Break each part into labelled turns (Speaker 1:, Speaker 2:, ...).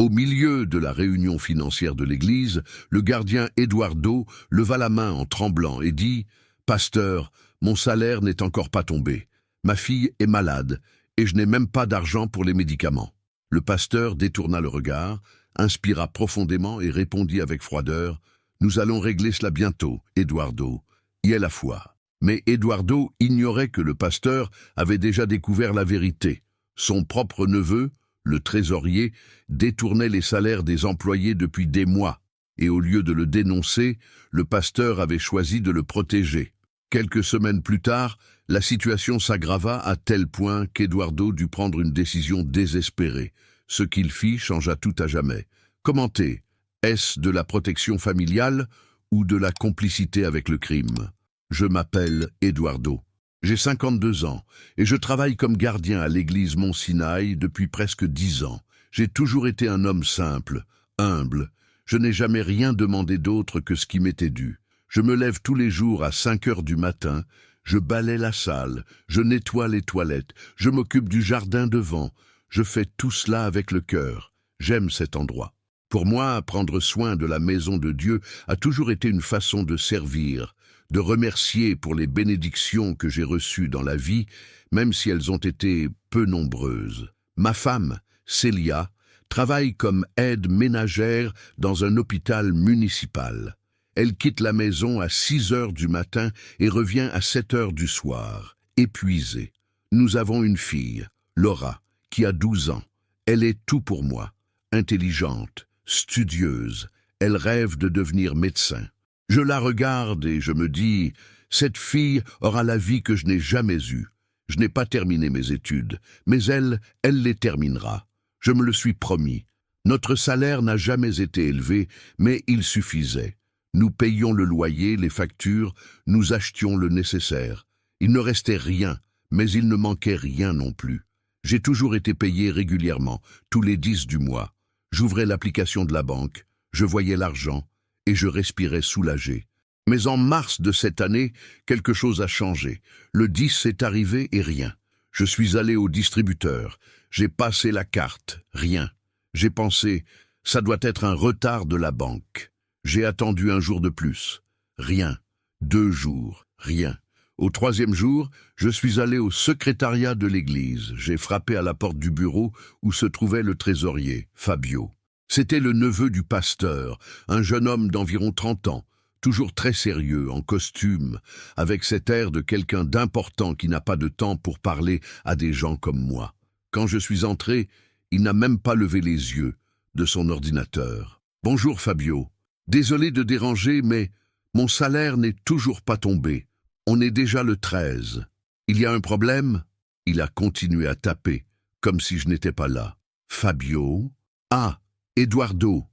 Speaker 1: Au milieu de la réunion financière de l'église, le gardien Eduardo leva la main en tremblant et dit « Pasteur, mon salaire n'est encore pas tombé. Ma fille est malade et je n'ai même pas d'argent pour les médicaments. » Le pasteur détourna le regard, inspira profondément et répondit avec froideur « Nous allons régler cela bientôt, Eduardo. Y est la foi. » Mais Eduardo ignorait que le pasteur avait déjà découvert la vérité. Son propre neveu, le trésorier, détournait les salaires des employés depuis des mois, et au lieu de le dénoncer, le pasteur avait choisi de le protéger. Quelques semaines plus tard, la situation s'aggrava à tel point qu'Eduardo dut prendre une décision désespérée. Ce qu'il fit changea tout à jamais. Commentez, est-ce de la protection familiale ou de la complicité avec le crime? Je m'appelle Eduardo. J'ai 52 ans et je travaille comme gardien à l'église Mont-Sinaï depuis presque 10 ans. J'ai toujours été un homme simple, humble. Je n'ai jamais rien demandé d'autre que ce qui m'était dû. Je me lève tous les jours à 5 heures du matin, je balaie la salle, je nettoie les toilettes, je m'occupe du jardin devant. Je fais tout cela avec le cœur. J'aime cet endroit. Pour moi, prendre soin de la maison de Dieu a toujours été une façon de servir, de remercier pour les bénédictions que j'ai reçues dans la vie, même si elles ont été peu nombreuses. Ma femme, Célia, travaille comme aide ménagère dans un hôpital municipal. Elle quitte la maison à 6 heures du matin et revient à 7 heures du soir, épuisée. Nous avons une fille, Laura, qui a 12 ans. Elle est tout pour moi, intelligente, studieuse. Elle rêve de devenir médecin. Je la regarde et je me dis, cette fille aura la vie que je n'ai jamais eue. Je n'ai pas terminé mes études, mais elle les terminera. Je me le suis promis. Notre salaire n'a jamais été élevé, mais il suffisait. Nous payions le loyer, les factures, nous achetions le nécessaire. Il ne restait rien, mais il ne manquait rien non plus. J'ai toujours été payé régulièrement, tous les 10 du mois. J'ouvrais l'application de la banque, je voyais l'argent, et je respirais soulagé. Mais en mars de cette année, quelque chose a changé. Le 10 est arrivé et rien. Je suis allé au distributeur. J'ai passé la carte. Rien. J'ai pensé, ça doit être un retard de la banque. J'ai attendu un jour de plus. Rien. 2 jours. Rien. Au 3e jour, je suis allé au secrétariat de l'église. J'ai frappé à la porte du bureau où se trouvait le trésorier, Fabio. C'était le neveu du pasteur, un jeune homme d'environ 30 ans, toujours très sérieux, en costume, avec cet air de quelqu'un d'important qui n'a pas de temps pour parler à des gens comme moi. Quand je suis entré, il n'a même pas levé les yeux de son ordinateur. « Bonjour Fabio. Désolé de déranger, mais mon salaire n'est toujours pas tombé. On est déjà le 13. Il y a un problème ?» Il a continué à taper, comme si je n'étais pas là. « Fabio? Ah, Eduardo,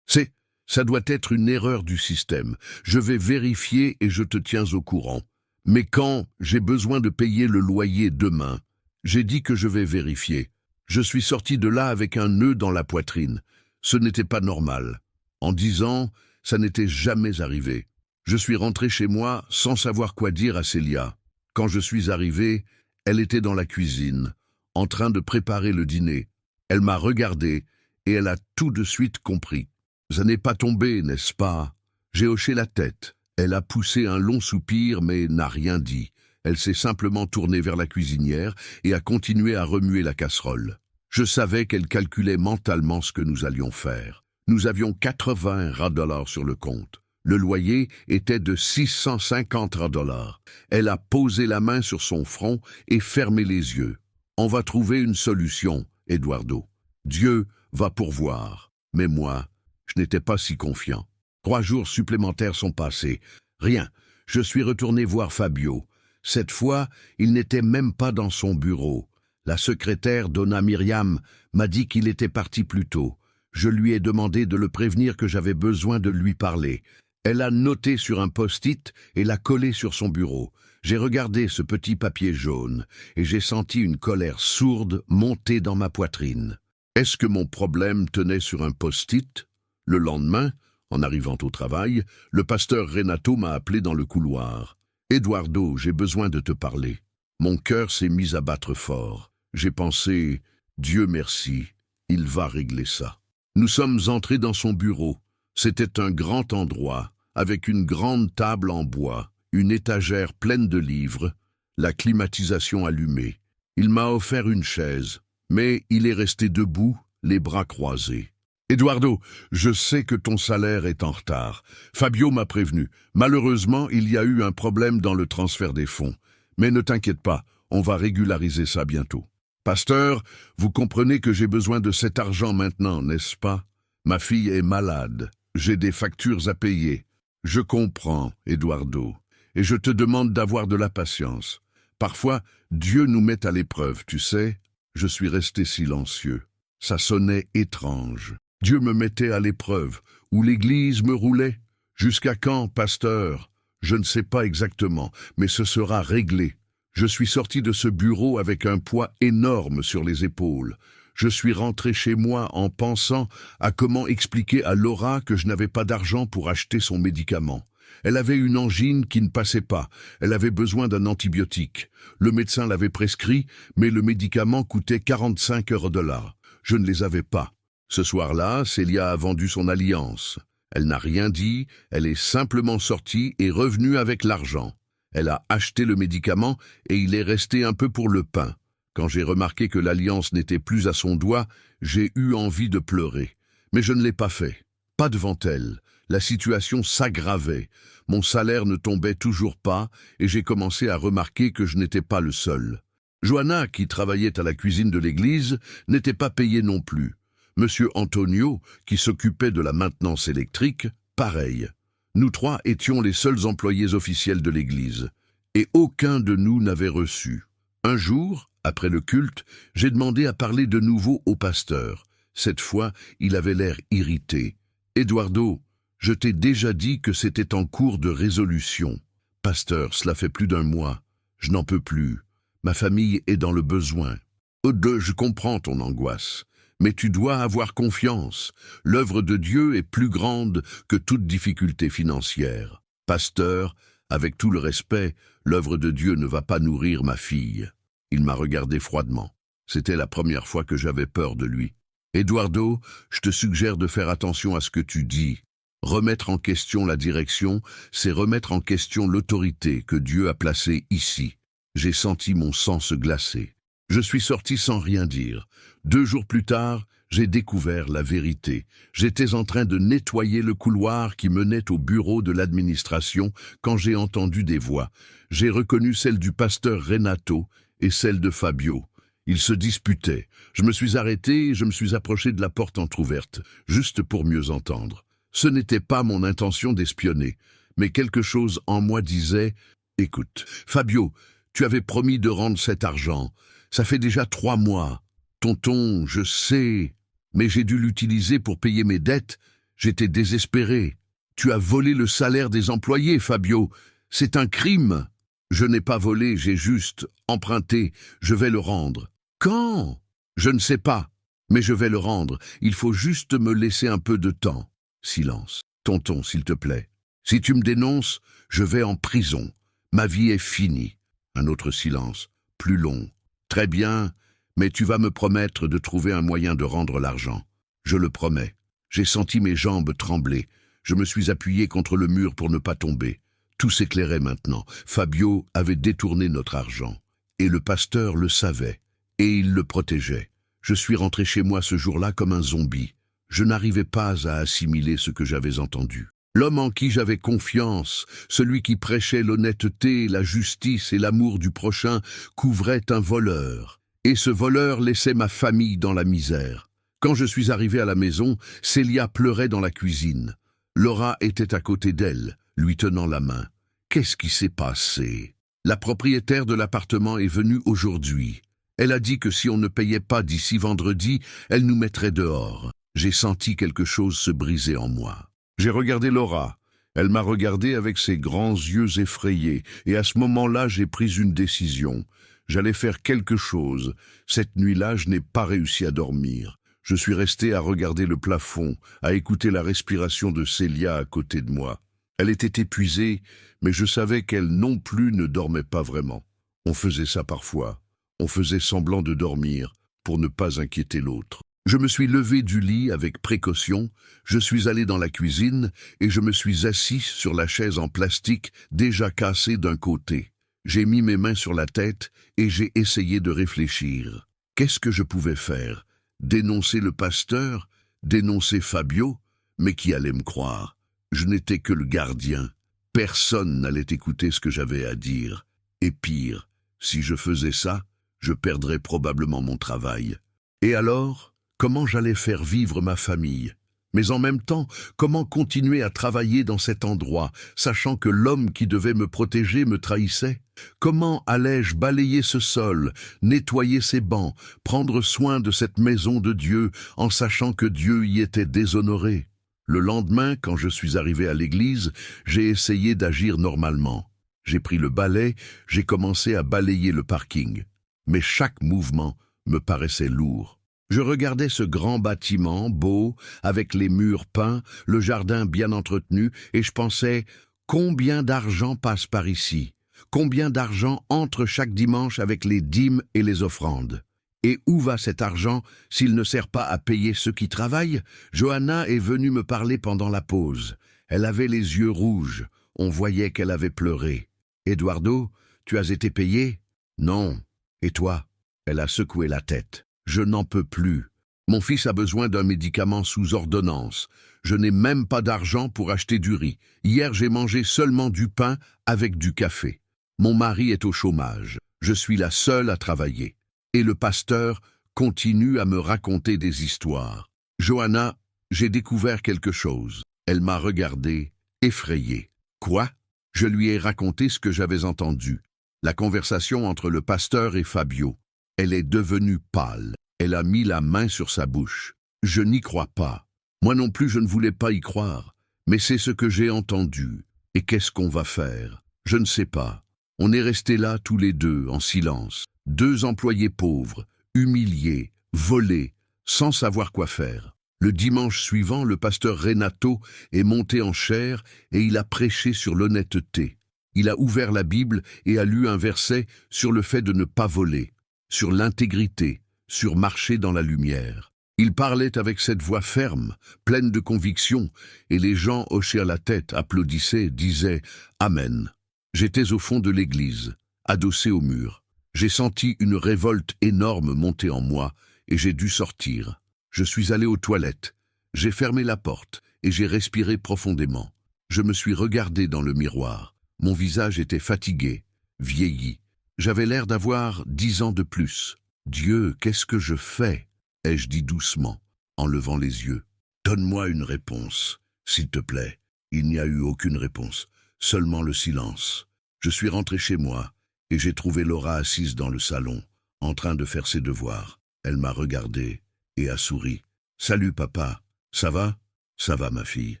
Speaker 1: ça doit être une erreur du système. Je vais vérifier et je te tiens au courant. Mais quand j'ai besoin de payer le loyer demain, j'ai dit que je vais vérifier. Je suis sorti de là avec un nœud dans la poitrine. Ce n'était pas normal. En 10 ans, ça n'était jamais arrivé. Je suis rentré chez moi sans savoir quoi dire à Célia. Quand je suis arrivé, elle était dans la cuisine, en train de préparer le dîner. Elle m'a regardé et elle a tout de suite compris. Ça n'est pas tombé, n'est-ce pas? J'ai hoché la tête. Elle a poussé un long soupir mais n'a rien dit. Elle s'est simplement tournée vers la cuisinière et a continué à remuer la casserole. Je savais qu'elle calculait mentalement ce que nous allions faire. Nous avions 80 $. Sur le compte. Le loyer était de 650 $. Elle a posé la main sur son front et fermé les yeux. On va trouver une solution, Eduardo. Dieu va pourvoir. Mais moi, je n'étais pas si confiant. 3 jours supplémentaires sont passés. Rien. Je suis retourné voir Fabio. Cette fois, il n'était même pas dans son bureau. La secrétaire, Donna Myriam, m'a dit qu'il était parti plus tôt. Je lui ai demandé de le prévenir que j'avais besoin de lui parler. Elle a noté sur un post-it et l'a collé sur son bureau. J'ai regardé ce petit papier jaune et j'ai senti une colère sourde monter dans ma poitrine. Est-ce que mon problème tenait sur un post-it? Le lendemain, en arrivant au travail, le pasteur Renato m'a appelé dans le couloir. « Eduardo, j'ai besoin de te parler. » Mon cœur s'est mis à battre fort. J'ai pensé « Dieu merci, il va régler ça. » Nous sommes entrés dans son bureau. C'était un grand endroit, avec une grande table en bois, une étagère pleine de livres, la climatisation allumée. Il m'a offert une chaise, mais il est resté debout, les bras croisés. Eduardo, je sais que ton salaire est en retard. Fabio m'a prévenu. Malheureusement, il y a eu un problème dans le transfert des fonds. Mais ne t'inquiète pas, on va régulariser ça bientôt. Pasteur, vous comprenez que j'ai besoin de cet argent maintenant, n'est-ce pas? Ma fille est malade. J'ai des factures à payer. Je comprends, Eduardo, et je te demande d'avoir de la patience. Parfois, Dieu nous met à l'épreuve, tu sais. Je suis resté silencieux. Ça sonnait étrange. Dieu me mettait à l'épreuve, ou l'Église me roulait. Jusqu'à quand, pasteur? Je ne sais pas exactement, mais ce sera réglé. Je suis sorti de ce bureau avec un poids énorme sur les épaules. Je suis rentré chez moi en pensant à comment expliquer à Laura que je n'avais pas d'argent pour acheter son médicament. Elle avait une angine qui ne passait pas. Elle avait besoin d'un antibiotique. Le médecin l'avait prescrit, mais le médicament coûtait 45 $. Je ne les avais pas. Ce soir-là, Célia a vendu son alliance. Elle n'a rien dit, elle est simplement sortie et revenue avec l'argent. Elle a acheté le médicament et il est resté un peu pour le pain. Quand j'ai remarqué que l'alliance n'était plus à son doigt, j'ai eu envie de pleurer. Mais je ne l'ai pas fait. Pas devant elle. La situation s'aggravait. Mon salaire ne tombait toujours pas et j'ai commencé à remarquer que je n'étais pas le seul. Johanna, qui travaillait à la cuisine de l'église, n'était pas payée non plus. Monsieur Antonio, qui s'occupait de la maintenance électrique, pareil. Nous trois étions les seuls employés officiels de l'église, et aucun de nous n'avait reçu. Un jour, après le culte, j'ai demandé à parler de nouveau au pasteur. Cette fois, il avait l'air irrité. « Eduardo, je t'ai déjà dit que c'était en cours de résolution. Pasteur, cela fait plus d'un mois. Je n'en peux plus. Ma famille est dans le besoin. Je comprends ton angoisse. Mais tu dois avoir confiance. L'œuvre de Dieu est plus grande que toute difficulté financière. Pasteur, avec tout le respect, l'œuvre de Dieu ne va pas nourrir ma fille. » Il m'a regardé froidement. C'était la première fois que j'avais peur de lui. « Eduardo, je te suggère de faire attention à ce que tu dis. Remettre en question la direction, c'est remettre en question l'autorité que Dieu a placée ici. » J'ai senti mon sang se glacer. Je suis sorti sans rien dire. 2 jours plus tard, j'ai découvert la vérité. J'étais en train de nettoyer le couloir qui menait au bureau de l'administration quand j'ai entendu des voix. J'ai reconnu celle du pasteur Renato et celle de Fabio. Ils se disputaient. Je me suis arrêté et je me suis approché de la porte entr'ouverte, juste pour mieux entendre. Ce n'était pas mon intention d'espionner, mais quelque chose en moi disait « Écoute, Fabio, tu avais promis de rendre cet argent. Ça fait déjà 3 mois. Tonton, je sais, mais j'ai dû l'utiliser pour payer mes dettes. J'étais désespéré. Tu as volé le salaire des employés, Fabio. C'est un crime. » Je n'ai pas volé, j'ai juste emprunté. Je vais le rendre. Quand? Je ne sais pas, mais je vais le rendre. Il faut juste me laisser un peu de temps. Silence. Tonton, s'il te plaît. Si tu me dénonces, je vais en prison. Ma vie est finie. Un autre silence, plus long. Très bien, mais tu vas me promettre de trouver un moyen de rendre l'argent. Je le promets. J'ai senti mes jambes trembler. Je me suis appuyé contre le mur pour ne pas tomber. Tout s'éclairait maintenant. Fabio avait détourné notre argent. Et le pasteur le savait. Et il le protégeait. Je suis rentré chez moi ce jour-là comme un zombie. Je n'arrivais pas à assimiler ce que j'avais entendu. L'homme en qui j'avais confiance, celui qui prêchait l'honnêteté, la justice et l'amour du prochain, couvrait un voleur. Et ce voleur laissait ma famille dans la misère. Quand je suis arrivé à la maison, Célia pleurait dans la cuisine. Laura était à côté d'elle, lui tenant la main. Qu'est-ce qui s'est passé? La propriétaire de l'appartement est venue aujourd'hui. Elle a dit que si on ne payait pas d'ici vendredi, elle nous mettrait dehors. J'ai senti quelque chose se briser en moi. J'ai regardé Laura. Elle m'a regardé avec ses grands yeux effrayés, et à ce moment-là, j'ai pris une décision. J'allais faire quelque chose. Cette nuit-là, je n'ai pas réussi à dormir. Je suis resté à regarder le plafond, à écouter la respiration de Célia à côté de moi. Elle était épuisée, mais je savais qu'elle non plus ne dormait pas vraiment. On faisait ça parfois. On faisait semblant de dormir pour ne pas inquiéter l'autre. Je me suis levé du lit avec précaution, je suis allé dans la cuisine et je me suis assis sur la chaise en plastique déjà cassée d'un côté. J'ai mis mes mains sur la tête et j'ai essayé de réfléchir. Qu'est-ce que je pouvais faire? Dénoncer le pasteur? Dénoncer Fabio? Mais qui allait me croire? Je n'étais que le gardien. Personne n'allait écouter ce que j'avais à dire. Et pire, si je faisais ça, je perdrais probablement mon travail. Et alors, comment j'allais faire vivre ma famille? Mais en même temps, comment continuer à travailler dans cet endroit, sachant que l'homme qui devait me protéger me trahissait? Comment allais-je balayer ce sol, nettoyer ces bancs, prendre soin de cette maison de Dieu, en sachant que Dieu y était déshonoré? Le lendemain, quand je suis arrivé à l'église, j'ai essayé d'agir normalement. J'ai pris le balai, j'ai commencé à balayer le parking. Mais chaque mouvement me paraissait lourd. Je regardais ce grand bâtiment, beau, avec les murs peints, le jardin bien entretenu, et je pensais, combien d'argent passe par ici? Combien d'argent entre chaque dimanche avec les dîmes et les offrandes? Et où va cet argent s'il ne sert pas à payer ceux qui travaillent? Johanna est venue me parler pendant la pause. Elle avait les yeux rouges. On voyait qu'elle avait pleuré. « Eduardo, tu as été payé? »« Non. Et toi ?» Elle a secoué la tête. « Je n'en peux plus. Mon fils a besoin d'un médicament sous ordonnance. Je n'ai même pas d'argent pour acheter du riz. Hier, j'ai mangé seulement du pain avec du café. Mon mari est au chômage. Je suis la seule à travailler. Et le pasteur continue à me raconter des histoires. Johanna, j'ai découvert quelque chose. » Elle m'a regardé, effrayée. « Quoi ?» Je lui ai raconté ce que j'avais entendu. La conversation entre le pasteur et Fabio. Elle est devenue pâle. Elle a mis la main sur sa bouche. Je n'y crois pas. Moi non plus, je ne voulais pas y croire. Mais c'est ce que j'ai entendu. Et qu'est-ce qu'on va faire? Je ne sais pas. On est restés là tous les deux, en silence. Deux employés pauvres, humiliés, volés, sans savoir quoi faire. Le dimanche suivant, le pasteur Renato est monté en chaire et il a prêché sur l'honnêteté. Il a ouvert la Bible et a lu un verset sur le fait de ne pas voler, sur l'intégrité, sur marcher dans la lumière. Il parlait avec cette voix ferme, pleine de conviction, et les gens hochaient la tête, applaudissaient, disaient « Amen ». J'étais au fond de l'église, adossé au mur. J'ai senti une révolte énorme monter en moi et j'ai dû sortir. Je suis allé aux toilettes. J'ai fermé la porte et j'ai respiré profondément. Je me suis regardé dans le miroir. Mon visage était fatigué, vieilli. J'avais l'air d'avoir 10 ans de plus. « Dieu, qu'est-ce que je fais ?» ai-je dit doucement, en levant les yeux. « Donne-moi une réponse, s'il te plaît. » Il n'y a eu aucune réponse, seulement le silence. Je suis rentré chez moi et j'ai trouvé Laura assise dans le salon, en train de faire ses devoirs. Elle m'a regardé et a souri. « Salut papa, ça va ?»« Ça va ma fille. »«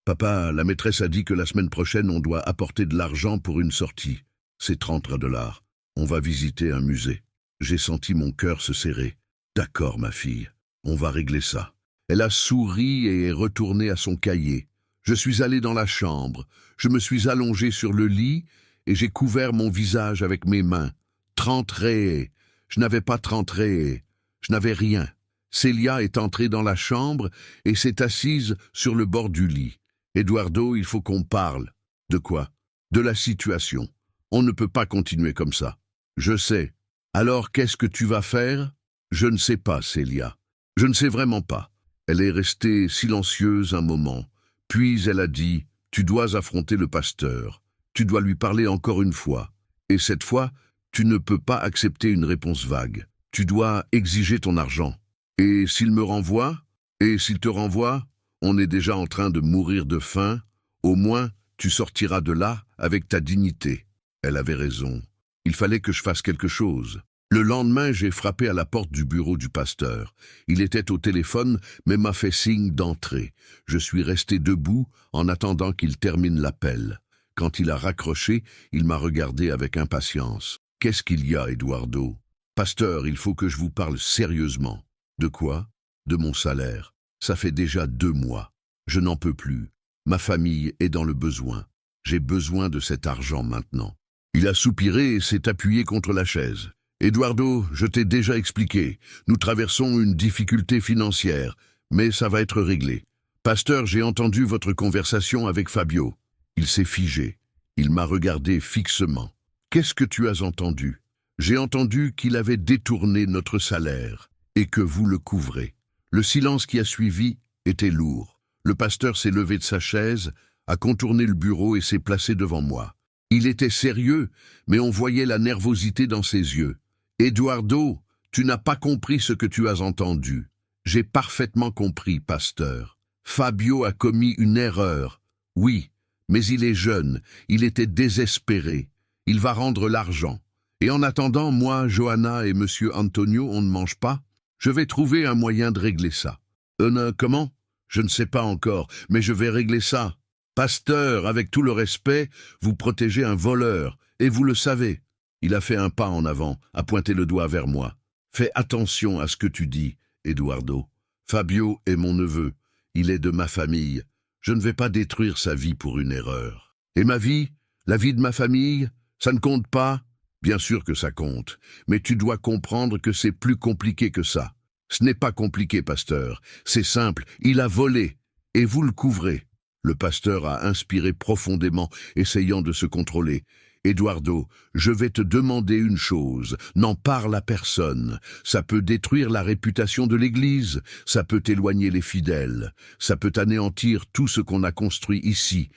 Speaker 1: Papa, la maîtresse a dit que la semaine prochaine on doit apporter de l'argent pour une sortie. C'est 30 $. On va visiter un musée. » J'ai senti mon cœur se serrer. « D'accord ma fille, on va régler ça. » Elle a souri et est retournée à son cahier. Je suis allé dans la chambre, je me suis allongé sur le lit et j'ai couvert mon visage avec mes mains. 30 réés. Je n'avais pas 30 réés. Je n'avais rien. Célia est entrée dans la chambre et s'est assise sur le bord du lit. « Eduardo, il faut qu'on parle. » « De quoi ?»« De la situation. On ne peut pas continuer comme ça. »« Je sais. Alors qu'est-ce que tu vas faire ?»« Je ne sais pas, Célia. Je ne sais vraiment pas. » Elle est restée silencieuse un moment. Puis elle a dit « Tu dois affronter le pasteur. Tu dois lui parler encore une fois. Et cette fois, tu ne peux pas accepter une réponse vague. Tu dois exiger ton argent. Et s'il me renvoie? Et s'il te renvoie? On est déjà en train de mourir de faim. Au moins, tu sortiras de là avec ta dignité. » Elle avait raison. Il fallait que je fasse quelque chose. Le lendemain, j'ai frappé à la porte du bureau du pasteur. Il était au téléphone, mais m'a fait signe d'entrer. Je suis resté debout en attendant qu'il termine l'appel. Quand il a raccroché, il m'a regardé avec impatience. « Qu'est-ce qu'il y a, Eduardo ?»« Pasteur, il faut que je vous parle sérieusement. »« De quoi ?»« De mon salaire. Ça fait déjà 2 mois. Je n'en peux plus. Ma famille est dans le besoin. J'ai besoin de cet argent maintenant. » Il a soupiré et s'est appuyé contre la chaise. Eduardo, je t'ai déjà expliqué. Nous traversons une difficulté financière, mais ça va être réglé. Pasteur, j'ai entendu votre conversation avec Fabio. Il s'est figé. Il m'a regardé fixement. Qu'est-ce que tu as entendu? J'ai entendu qu'il avait détourné notre salaire et que vous le couvrez. Le silence qui a suivi était lourd. Le pasteur s'est levé de sa chaise, a contourné le bureau et s'est placé devant moi. Il était sérieux, mais on voyait la nervosité dans ses yeux. Eduardo, tu n'as pas compris ce que tu as entendu. J'ai parfaitement compris, pasteur. Fabio a commis une erreur. Oui, mais il est jeune, il était désespéré. Il va rendre l'argent. Et en attendant, moi, Johanna et monsieur Antonio, on ne mange pas. Je vais trouver un moyen de régler ça. Comment? Je ne sais pas encore, mais je vais régler ça. Pasteur, avec tout le respect, vous protégez un voleur, et vous le savez. Il a fait un pas en avant, a pointé le doigt vers moi. Fais attention à ce que tu dis, Eduardo. Fabio est mon neveu. Il est de ma famille. Je ne vais pas détruire sa vie pour une erreur. Et ma vie? La vie de ma famille? Ça ne compte pas? Bien sûr que ça compte, mais tu dois comprendre que c'est plus compliqué que ça. Ce n'est pas compliqué, pasteur. C'est simple, il a volé, et vous le couvrez. Le pasteur a inspiré profondément, essayant de se contrôler. Eduardo, je vais te demander une chose, n'en parle à personne. Ça peut détruire la réputation de l'Église, ça peut éloigner les fidèles, ça peut anéantir tout ce qu'on a construit ici.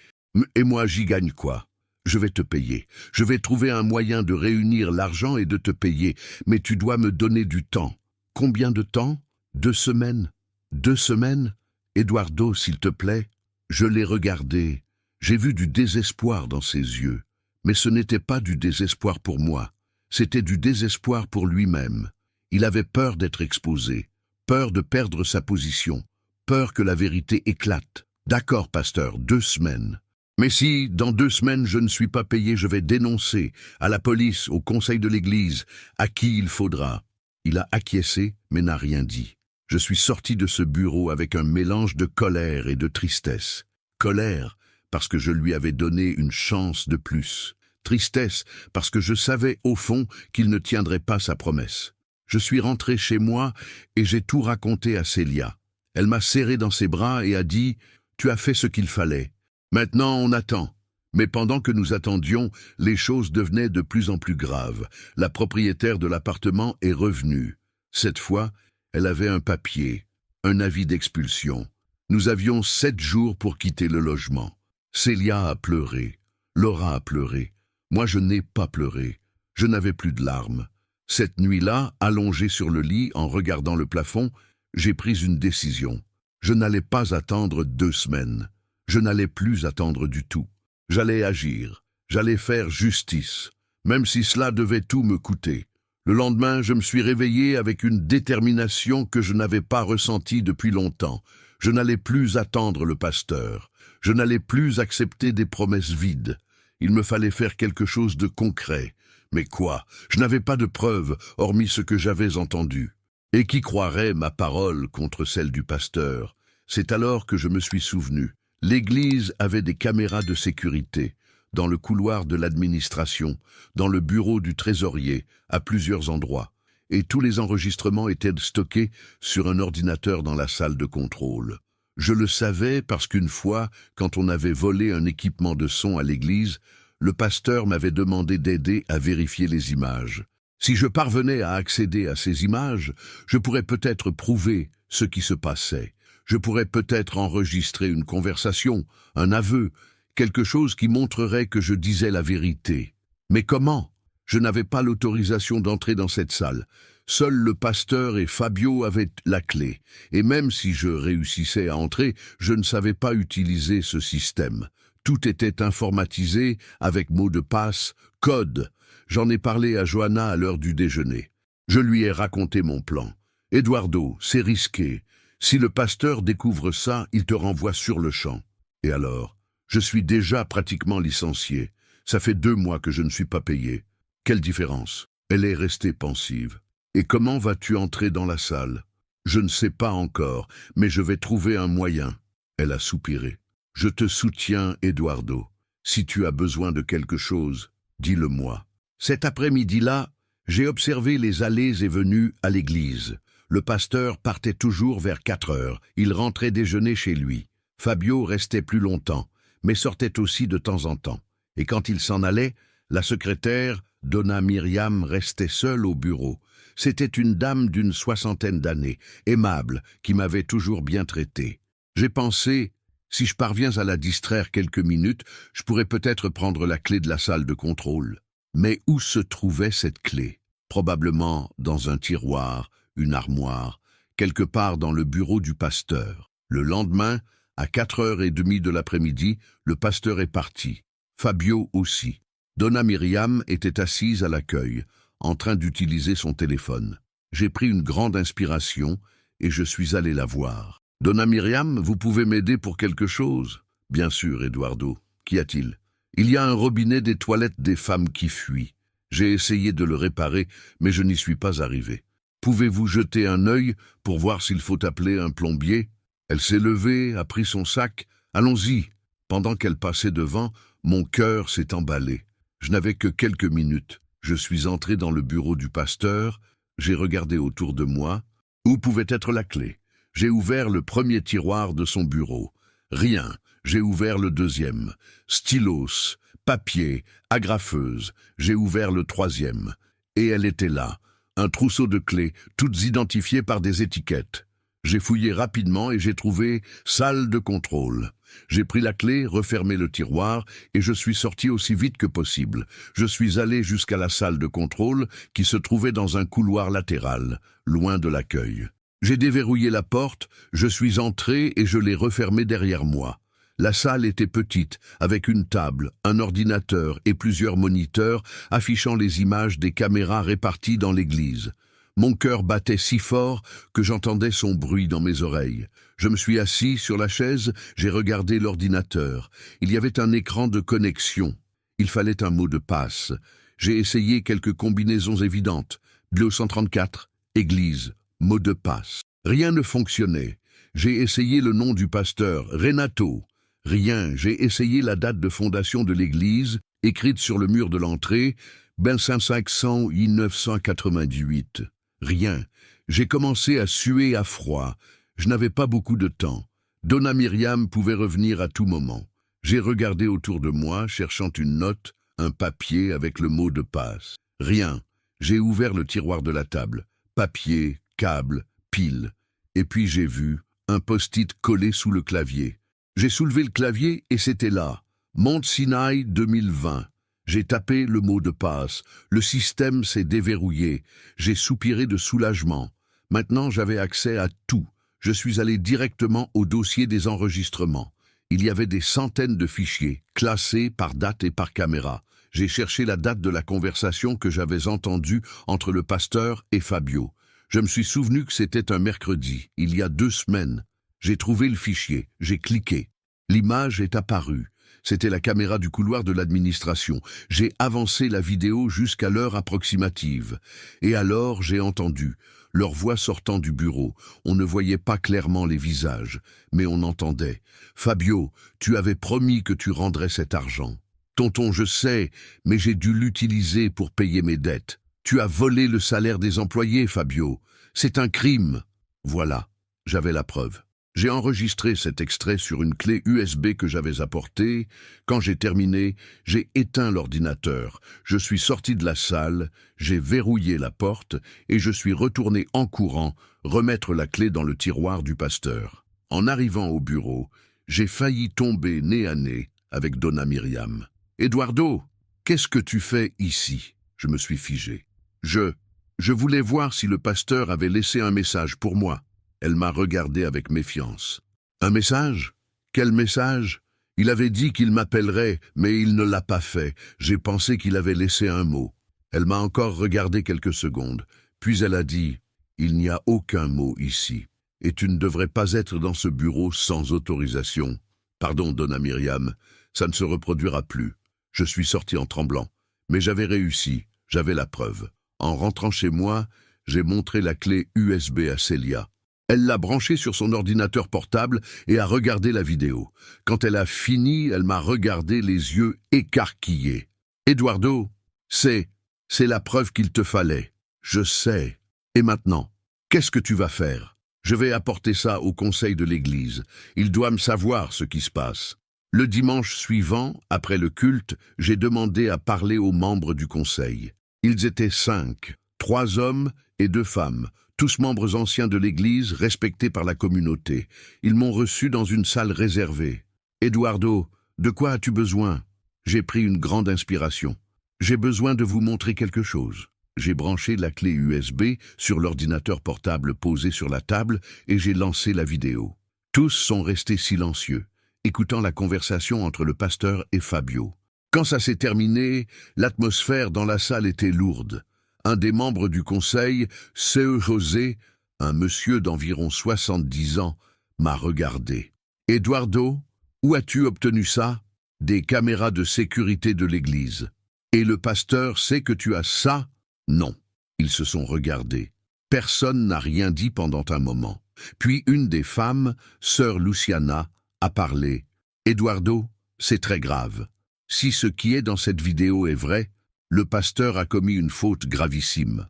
Speaker 1: Et moi, j'y gagne quoi? Je vais te payer. Je vais trouver un moyen de réunir l'argent et de te payer, mais tu dois me donner du temps. Combien de temps? 2 semaines? 2 semaines? Eduardo, s'il te plaît. Je l'ai regardé. J'ai vu du désespoir dans ses yeux. Mais ce n'était pas du désespoir pour moi. C'était du désespoir pour lui-même. Il avait peur d'être exposé, peur de perdre sa position, peur que la vérité éclate. D'accord, pasteur, 2 semaines. Mais si, dans 2 semaines, je ne suis pas payé, je vais dénoncer à la police, au conseil de l'Église, à qui il faudra. Il a acquiescé, mais n'a rien dit. Je suis sorti de ce bureau avec un mélange de colère et de tristesse. Colère, parce que je lui avais donné une chance de plus. Tristesse, parce que je savais, au fond, qu'il ne tiendrait pas sa promesse. Je suis rentré chez moi et j'ai tout raconté à Célia. Elle m'a serré dans ses bras et a dit « Tu as fait ce qu'il fallait. Maintenant, on attend. » Mais pendant que nous attendions, les choses devenaient de plus en plus graves. La propriétaire de l'appartement est revenue. Cette fois, elle avait un papier, un avis d'expulsion. Nous avions 7 jours pour quitter le logement. Célia a pleuré. Laura a pleuré. Moi, je n'ai pas pleuré. Je n'avais plus de larmes. Cette nuit-là, allongé sur le lit en regardant le plafond, j'ai pris une décision. Je n'allais pas attendre 2 semaines. Je n'allais plus attendre du tout. J'allais agir. J'allais faire justice, même si cela devait tout me coûter. Le lendemain, je me suis réveillé avec une détermination que je n'avais pas ressentie depuis longtemps. Je n'allais plus attendre le pasteur. Je n'allais plus accepter des promesses vides. Il me fallait faire quelque chose de concret. Mais quoi? Je n'avais pas de preuves, hormis ce que j'avais entendu. Et qui croirait ma parole contre celle du pasteur? C'est alors que je me suis souvenu. L'Église avait des caméras de sécurité, dans le couloir de l'administration, dans le bureau du trésorier, à plusieurs endroits, et tous les enregistrements étaient stockés sur un ordinateur dans la salle de contrôle. Je le savais parce qu'une fois, quand on avait volé un équipement de son à l'église, le pasteur m'avait demandé d'aider à vérifier les images. Si je parvenais à accéder à ces images, je pourrais peut-être prouver ce qui se passait. Je pourrais peut-être enregistrer une conversation, un aveu, quelque chose qui montrerait que je disais la vérité. Mais comment? Je n'avais pas l'autorisation d'entrer dans cette salle. Seul le pasteur et Fabio avaient la clé. Et même si je réussissais à entrer, je ne savais pas utiliser ce système. Tout était informatisé avec mots de passe, code. J'en ai parlé à Johanna à l'heure du déjeuner. Je lui ai raconté mon plan. « Eduardo, c'est risqué. Si le pasteur découvre ça, il te renvoie sur le champ. » Et alors? Je suis déjà pratiquement licencié. Ça fait 2 mois que je ne suis pas payé. Quelle différence? Elle est restée pensive. Et comment vas-tu entrer dans la salle? Je ne sais pas encore, mais je vais trouver un moyen. Elle a soupiré. Je te soutiens, Eduardo. Si tu as besoin de quelque chose, dis-le-moi. Cet après-midi-là, J'ai observé les allées et venues à l'église. Le pasteur partait toujours vers 4 heures. Il rentrait déjeuner chez lui. Fabio restait plus longtemps, mais sortait aussi de temps en temps. Et quand il s'en allait, la secrétaire, Donna Myriam, restait seule au bureau. C'était une dame d'une 60aine d'années, aimable, qui m'avait toujours bien traité. J'ai pensé, si je parviens à la distraire quelques minutes, je pourrais peut-être prendre la clé de la salle de contrôle. Mais où se trouvait cette clé? Probablement dans un tiroir, une armoire, quelque part dans le bureau du pasteur. Le lendemain, à 4h30 de l'après-midi, le pasteur est parti. Fabio aussi. Donna Myriam était assise à l'accueil, en train d'utiliser son téléphone. J'ai pris une grande inspiration et je suis allé la voir. « Donna Myriam, vous pouvez m'aider pour quelque chose ?»« Bien sûr, Eduardo. Qu'y a-t-il ?»« Il y a un robinet des toilettes des femmes qui fuit. J'ai essayé de le réparer, mais je n'y suis pas arrivé. Pouvez-vous jeter un œil pour voir s'il faut appeler un plombier ?» Elle s'est levée, a pris son sac. « Allons-y !» Pendant qu'elle passait devant, mon cœur s'est emballé. Je n'avais que quelques minutes. Je suis entré dans le bureau du pasteur. J'ai regardé autour de moi. Où pouvait être la clé? J'ai ouvert le premier tiroir de son bureau. Rien. J'ai ouvert le deuxième. Stylos, papier, agrafeuse. J'ai ouvert le troisième. Et elle était là. Un trousseau de clés, toutes identifiées par des étiquettes. J'ai fouillé rapidement et j'ai trouvé « salle de contrôle ». J'ai pris la clé, refermé le tiroir et je suis sorti aussi vite que possible. Je suis allé jusqu'à la salle de contrôle qui se trouvait dans un couloir latéral, loin de l'accueil. J'ai déverrouillé la porte, je suis entré et je l'ai refermée derrière moi. La salle était petite, avec une table, un ordinateur et plusieurs moniteurs affichant les images des caméras réparties dans l'église. Mon cœur battait si fort que j'entendais son bruit dans mes oreilles. Je me suis assis sur la chaise, j'ai regardé l'ordinateur. Il y avait un écran de connexion. Il fallait un mot de passe. J'ai essayé quelques combinaisons évidentes. Bleu 134, église, mot de passe. Rien ne fonctionnait. J'ai essayé le nom du pasteur, Renato. Rien. J'ai essayé la date de fondation de l'église, écrite sur le mur de l'entrée, 2500-1998. Rien. J'ai commencé à suer à froid. Je n'avais pas beaucoup de temps. Donna Myriam pouvait revenir à tout moment. J'ai regardé autour de moi, cherchant une note, un papier avec le mot de passe. Rien. J'ai ouvert le tiroir de la table. Papier, câble, pile. Et puis j'ai vu un post-it collé sous le clavier. J'ai soulevé le clavier et c'était là. Mount Sinai 2020. J'ai tapé le mot de passe. Le système s'est déverrouillé. J'ai soupiré de soulagement. Maintenant, j'avais accès à tout. Je suis allé directement au dossier des enregistrements. Il y avait des centaines de fichiers, classés par date et par caméra. J'ai cherché la date de la conversation que j'avais entendue entre le pasteur et Fabio. Je me suis souvenu que c'était un mercredi, il y a 2 semaines. J'ai trouvé le fichier, j'ai cliqué. L'image est apparue. C'était la caméra du couloir de l'administration. J'ai avancé la vidéo jusqu'à l'heure approximative. Et alors, j'ai entendu leur voix sortant du bureau. On ne voyait pas clairement les visages, mais on entendait. « Fabio, tu avais promis que tu rendrais cet argent. Tonton, je sais, mais j'ai dû l'utiliser pour payer mes dettes. Tu as volé le salaire des employés, Fabio. C'est un crime. » Voilà, j'avais la preuve. J'ai enregistré cet extrait sur une clé USB que j'avais apportée. Quand j'ai terminé, j'ai éteint l'ordinateur. Je suis sorti de la salle, j'ai verrouillé la porte et je suis retourné en courant remettre la clé dans le tiroir du pasteur. En arrivant au bureau, j'ai failli tomber nez à nez avec Donna Myriam. « Eduardo, qu'est-ce que tu fais ici ?» Je me suis figé. Je voulais voir si le pasteur avait laissé un message pour moi. Elle m'a regardé avec méfiance. « Un message? Quel message? Il avait dit qu'il m'appellerait, mais il ne l'a pas fait. J'ai pensé qu'il avait laissé un mot. » Elle m'a encore regardé quelques secondes, puis elle a dit « Il n'y a aucun mot ici, et tu ne devrais pas être dans ce bureau sans autorisation. » « Pardon, Donna Myriam, ça ne se reproduira plus. » Je suis sorti en tremblant, mais j'avais réussi, j'avais la preuve. En rentrant chez moi, j'ai montré la clé USB à Célia. Elle l'a branchée sur son ordinateur portable et a regardé la vidéo. Quand elle a fini, elle m'a regardé les yeux écarquillés. « Eduardo, c'est... C'est la preuve qu'il te fallait. Je sais. Et maintenant, qu'est-ce que tu vas faire? Je vais apporter ça au conseil de l'Église. Il doit me savoir ce qui se passe. Le dimanche suivant, après le culte, j'ai demandé à parler aux membres du conseil. Ils étaient 5, 3 hommes et 2 femmes, tous membres anciens de l'Église, respectés par la communauté. Ils m'ont reçu dans une salle réservée. « Eduardo, de quoi as-tu besoin ?» J'ai pris une grande inspiration. « J'ai besoin de vous montrer quelque chose. » J'ai branché la clé USB sur l'ordinateur portable posé sur la table et j'ai lancé la vidéo. Tous sont restés silencieux, écoutant la conversation entre le pasteur et Fabio. Quand ça s'est terminé, l'atmosphère dans la salle était lourde. Un des membres du conseil, C.E. José, un monsieur d'environ 70 ans, m'a regardé. « Eduardo, où as-tu obtenu ça ?»« Des caméras de sécurité de l'église. »« Et le pasteur sait que tu as ça ?» Non. Ils se sont regardés. Personne n'a rien dit pendant un moment. Puis une des femmes, sœur Luciana, a parlé. « Eduardo, c'est très grave. Si ce qui est dans cette vidéo est vrai, le pasteur a commis une faute gravissime. »«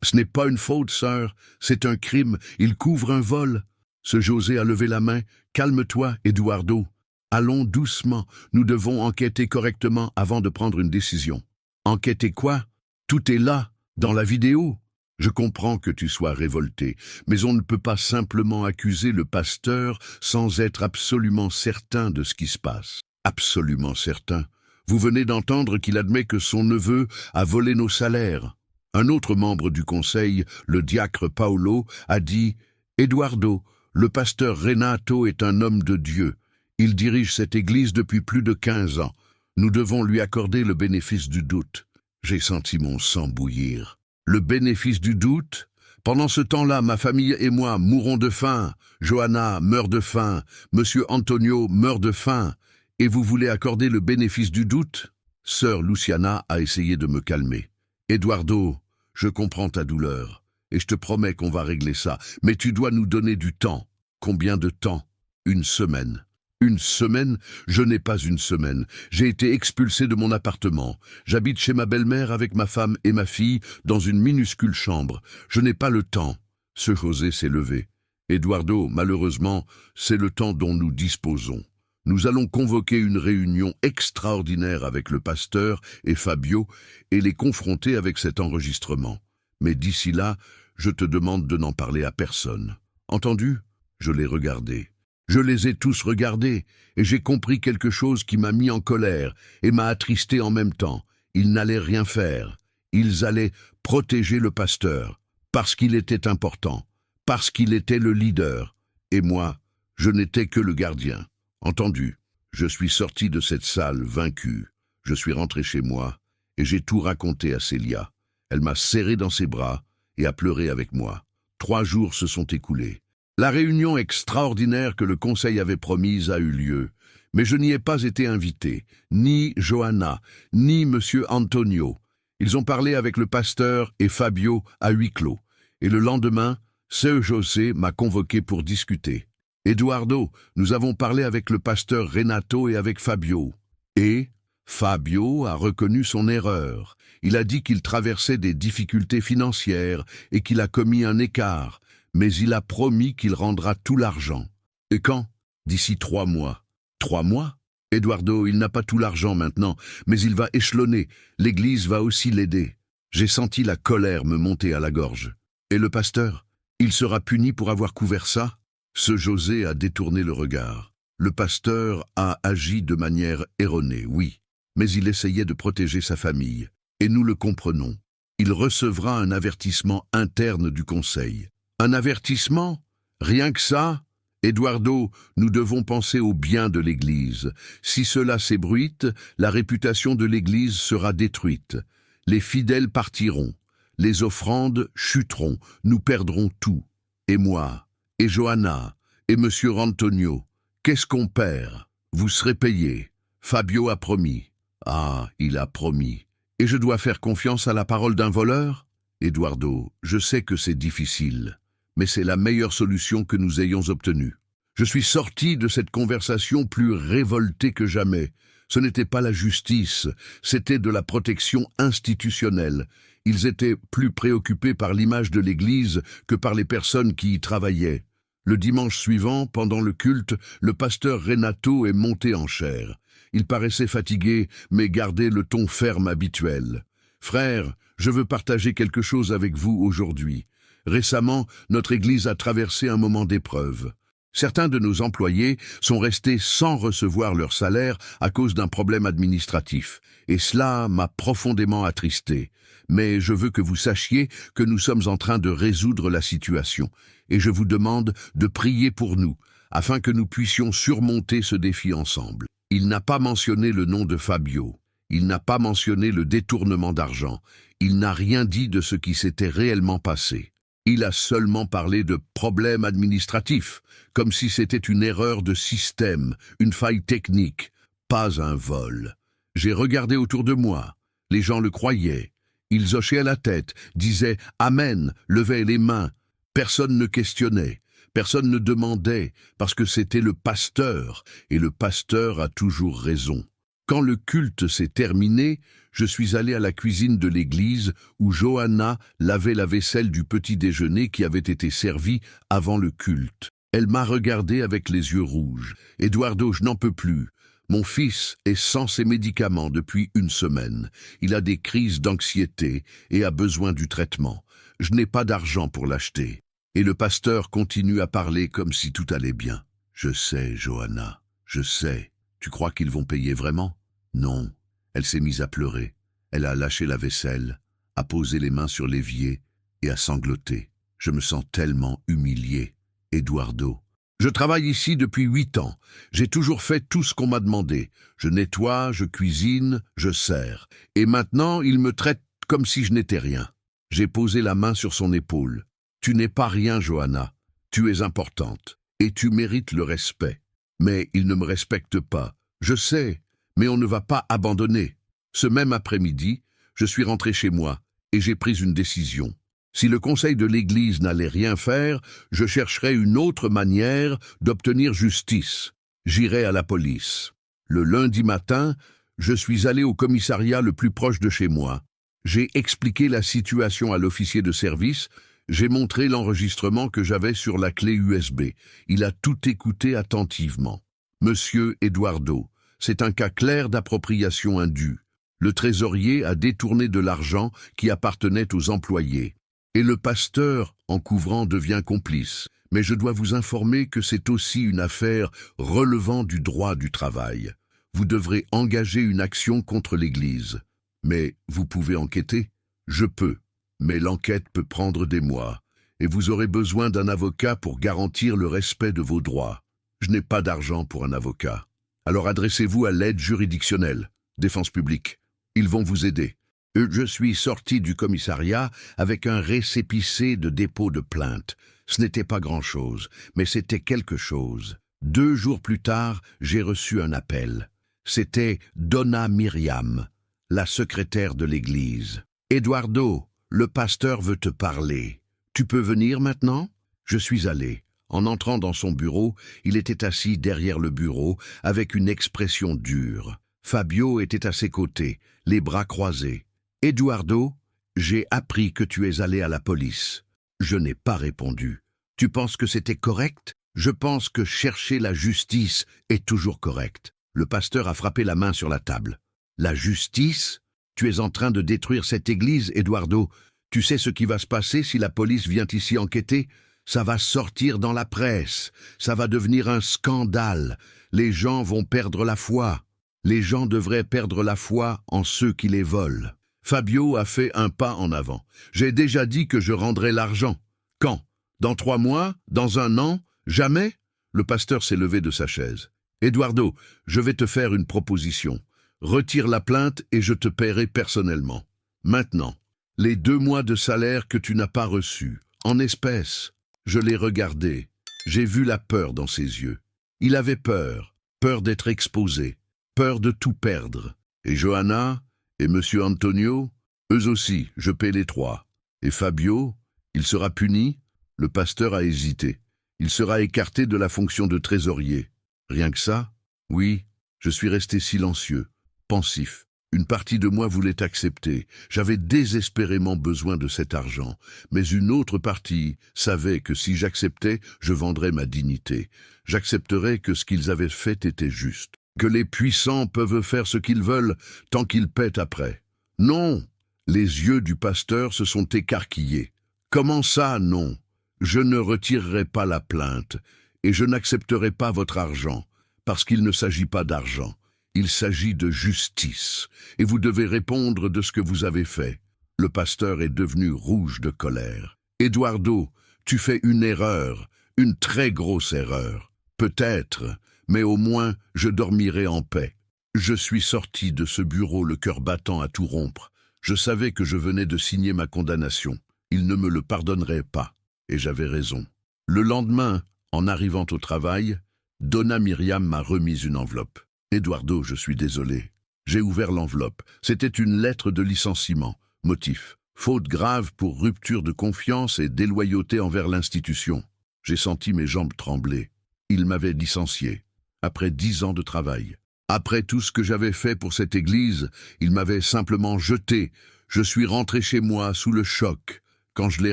Speaker 1: Ce n'est pas une faute, sœur, c'est un crime, il couvre un vol. » Ce José a levé la main. « Calme-toi, Eduardo. Allons doucement, nous devons enquêter correctement avant de prendre une décision. » « Enquêter quoi ? Tout est là, dans la vidéo. Je comprends que tu sois révolté, mais on ne peut pas simplement accuser le pasteur sans être absolument certain de ce qui se passe. Absolument certain. Vous venez d'entendre qu'il admet que son neveu a volé nos salaires. Un autre membre du conseil, le diacre Paolo, a dit « Eduardo, le pasteur Renato est un homme de Dieu. Il dirige cette église depuis plus de 15 ans. Nous devons lui accorder le bénéfice du doute. » J'ai senti mon sang bouillir. Le bénéfice du doute? Pendant ce temps-là, ma famille et moi mourrons de faim. Johanna meurt de faim. Monsieur Antonio meurt de faim. Et vous voulez accorder le bénéfice du doute? Sœur Luciana a essayé de me calmer. Eduardo, je comprends ta douleur. Et je te promets qu'on va régler ça. Mais tu dois nous donner du temps. Combien de temps? 1 semaine. 1 semaine? Je n'ai pas 1 semaine. J'ai été expulsé de mon appartement. J'habite chez ma belle-mère avec ma femme et ma fille dans une minuscule chambre. Je n'ai pas le temps. Ce José s'est levé. Eduardo, malheureusement, c'est le temps dont nous disposons. Nous allons convoquer une réunion extraordinaire avec le pasteur et Fabio et les confronter avec cet enregistrement. Mais d'ici là, je te demande de n'en parler à personne. Entendu? Je l'ai regardé. Je les ai tous regardés, et j'ai compris quelque chose qui m'a mis en colère et m'a attristé en même temps. Ils n'allaient rien faire. Ils allaient protéger le pasteur, parce qu'il était important, parce qu'il était le leader. Et moi, je n'étais que le gardien. Entendu? Je suis sorti de cette salle vaincu. Je suis rentré chez moi, et j'ai tout raconté à Célia. Elle m'a serré dans ses bras et a pleuré avec moi. 3 jours se sont écoulés. La réunion extraordinaire que le conseil avait promise a eu lieu, mais je n'y ai pas été invité, ni Johanna, ni Monsieur Antonio. Ils ont parlé avec le pasteur et Fabio à huis clos, et le lendemain, C.E. José m'a convoqué pour discuter. « Eduardo, nous avons parlé avec le pasteur Renato et avec Fabio. » Et Fabio a reconnu son erreur. Il a dit qu'il traversait des difficultés financières et qu'il a commis un écart. Mais il a promis qu'il rendra tout l'argent. Et quand? D'ici 3 mois. 3 mois? Eduardo, il n'a pas tout l'argent maintenant, mais il va échelonner. L'Église va aussi l'aider. J'ai senti la colère me monter à la gorge. Et le pasteur? Il sera puni pour avoir couvert ça? Ce José a détourné le regard. Le pasteur a agi de manière erronée, oui, mais il essayait de protéger sa famille. Et nous le comprenons. Il recevra un avertissement interne du conseil. Un avertissement? Rien que ça? Eduardo, nous devons penser au bien de l'Église. Si cela s'ébruite, la réputation de l'Église sera détruite. Les fidèles partiront. Les offrandes chuteront. Nous perdrons tout. Et moi, et Johanna, et Monsieur Antonio. Qu'est-ce qu'on perd? Vous serez payés. Fabio a promis. Ah, il a promis. Et je dois faire confiance à la parole d'un voleur? Eduardo, je sais que c'est difficile. Mais c'est la meilleure solution que nous ayons obtenue. Je suis sorti de cette conversation plus révolté que jamais. Ce n'était pas la justice, c'était de la protection institutionnelle. Ils étaient plus préoccupés par l'image de l'Église que par les personnes qui y travaillaient. Le dimanche suivant, pendant le culte, le pasteur Renato est monté en chair. Il paraissait fatigué, mais gardait le ton ferme habituel. « Frère, je veux partager quelque chose avec vous aujourd'hui. Récemment, notre Église a traversé un moment d'épreuve. Certains de nos employés sont restés sans recevoir leur salaire à cause d'un problème administratif, et cela m'a profondément attristé. Mais je veux que vous sachiez que nous sommes en train de résoudre la situation, et je vous demande de prier pour nous, afin que nous puissions surmonter ce défi ensemble. » Il n'a pas mentionné le nom de Fabio. Il n'a pas mentionné le détournement d'argent. Il n'a rien dit de ce qui s'était réellement passé. Il a seulement parlé de problèmes administratifs, comme si c'était une erreur de système, une faille technique, pas un vol. J'ai regardé autour de moi. Les gens le croyaient. Ils hochaient la tête, disaient « Amen », levaient les mains. Personne ne questionnait. Personne ne demandait, parce que c'était le pasteur, et le pasteur a toujours raison. Quand le culte s'est terminé, je suis allé à la cuisine de l'église où Johanna lavait la vaisselle du petit déjeuner qui avait été servi avant le culte. Elle m'a regardé avec les yeux rouges. « Eduardo, je n'en peux plus. Mon fils est sans ses médicaments depuis une semaine. Il a des crises d'anxiété et a besoin du traitement. Je n'ai pas d'argent pour l'acheter. » Et le pasteur continue à parler comme si tout allait bien. « Je sais, Johanna, je sais. Tu crois qu'ils vont payer vraiment ? » Non. Elle s'est mise à pleurer. Elle a lâché la vaisselle, a posé les mains sur l'évier et a sangloté. Je me sens tellement humilié. Eduardo. Je travaille ici depuis 8 ans. J'ai toujours fait tout ce qu'on m'a demandé. Je nettoie, je cuisine, je sers. Et maintenant, il me traite comme si je n'étais rien. J'ai posé la main sur son épaule. Tu n'es pas rien, Johanna. Tu es importante. Et tu mérites le respect. Mais il ne me respecte pas. Je sais, mais on ne va pas abandonner. Ce même après-midi, je suis rentré chez moi et j'ai pris une décision. Si le conseil de l'Église n'allait rien faire, je chercherai une autre manière d'obtenir justice. J'irai à la police. Le lundi matin, je suis allé au commissariat le plus proche de chez moi. J'ai expliqué la situation à l'officier de service. J'ai montré l'enregistrement que j'avais sur la clé USB. Il a tout écouté attentivement. Monsieur Eduardo, c'est un cas clair d'appropriation indue. Le trésorier a détourné de l'argent qui appartenait aux employés. Et le pasteur, en couvrant, devient complice. Mais je dois vous informer que c'est aussi une affaire relevant du droit du travail. Vous devrez engager une action contre l'Église. Mais vous pouvez enquêter ? Je peux. Mais l'enquête peut prendre des mois, et vous aurez besoin d'un avocat pour garantir le respect de vos droits. Je n'ai pas d'argent pour un avocat. Alors adressez-vous à l'aide juridictionnelle, défense publique. Ils vont vous aider. Je suis sorti du commissariat avec un récépissé de dépôt de plainte. Ce n'était pas grand-chose, mais c'était quelque chose. 2 jours plus tard, j'ai reçu un appel. C'était Donna Myriam, la secrétaire de l'église. « Eduardo, le pasteur veut te parler. Tu peux venir maintenant ?» Je suis allé. En entrant dans son bureau, il était assis derrière le bureau, avec une expression dure. Fabio était à ses côtés, les bras croisés. « Eduardo, j'ai appris que tu es allé à la police. » Je n'ai pas répondu. « Tu penses que c'était correct ? » « Je pense que chercher la justice est toujours correct. » Le pasteur a frappé la main sur la table. « La justice ? Tu es en train de détruire cette église, Eduardo. Tu sais ce qui va se passer si la police vient ici enquêter ? Ça va sortir dans la presse. Ça va devenir un scandale. Les gens vont perdre la foi. Les gens devraient perdre la foi en ceux qui les volent. » Fabio a fait un pas en avant. « J'ai déjà dit que je rendrai l'argent. Quand ? Dans 3 mois ? Dans 1 an ? Jamais ?» Le pasteur s'est levé de sa chaise. « Eduardo, je vais te faire une proposition. Retire la plainte et je te paierai personnellement. Maintenant, les 2 mois de salaire que tu n'as pas reçus, en espèces. » Je l'ai regardé. J'ai vu la peur dans ses yeux. Il avait peur d'être exposé, peur de tout perdre. Et Johanna et Monsieur Antonio, eux aussi, je paie les 3. Et Fabio, il sera puni ? Le pasteur a hésité. Il sera écarté de la fonction de trésorier. Rien que ça ? Oui, Je suis resté silencieux, pensif. Une partie de moi voulait accepter. J'avais désespérément besoin de cet argent. Mais une autre partie savait que si j'acceptais, je vendrais ma dignité. J'accepterais que ce qu'ils avaient fait était juste. Que les puissants peuvent faire ce qu'ils veulent tant qu'ils paient après. Non! Les yeux du pasteur se sont écarquillés. Comment ça, non? Je ne retirerai pas la plainte, et je n'accepterai pas votre argent, parce qu'il ne s'agit pas d'argent. Il s'agit de justice, et vous devez répondre de ce que vous avez fait. Le pasteur est devenu rouge de colère. Eduardo, tu fais une erreur, une très grosse erreur. Peut-être, mais au moins je dormirai en paix. Je suis sorti de ce bureau le cœur battant à tout rompre. Je savais que je venais de signer ma condamnation. Il ne me le pardonnerait pas, et j'avais raison. Le lendemain, en arrivant au travail, Donna Myriam m'a remis une enveloppe. Eduardo, je suis désolé. J'ai ouvert l'enveloppe. C'était une lettre de licenciement. Motif: faute grave pour rupture de confiance et déloyauté envers l'institution. J'ai senti mes jambes trembler. Il m'avait licencié, après 10 ans de travail. Après tout ce que j'avais fait pour cette église, il m'avait simplement jeté. Je suis rentré chez moi sous le choc. Quand je l'ai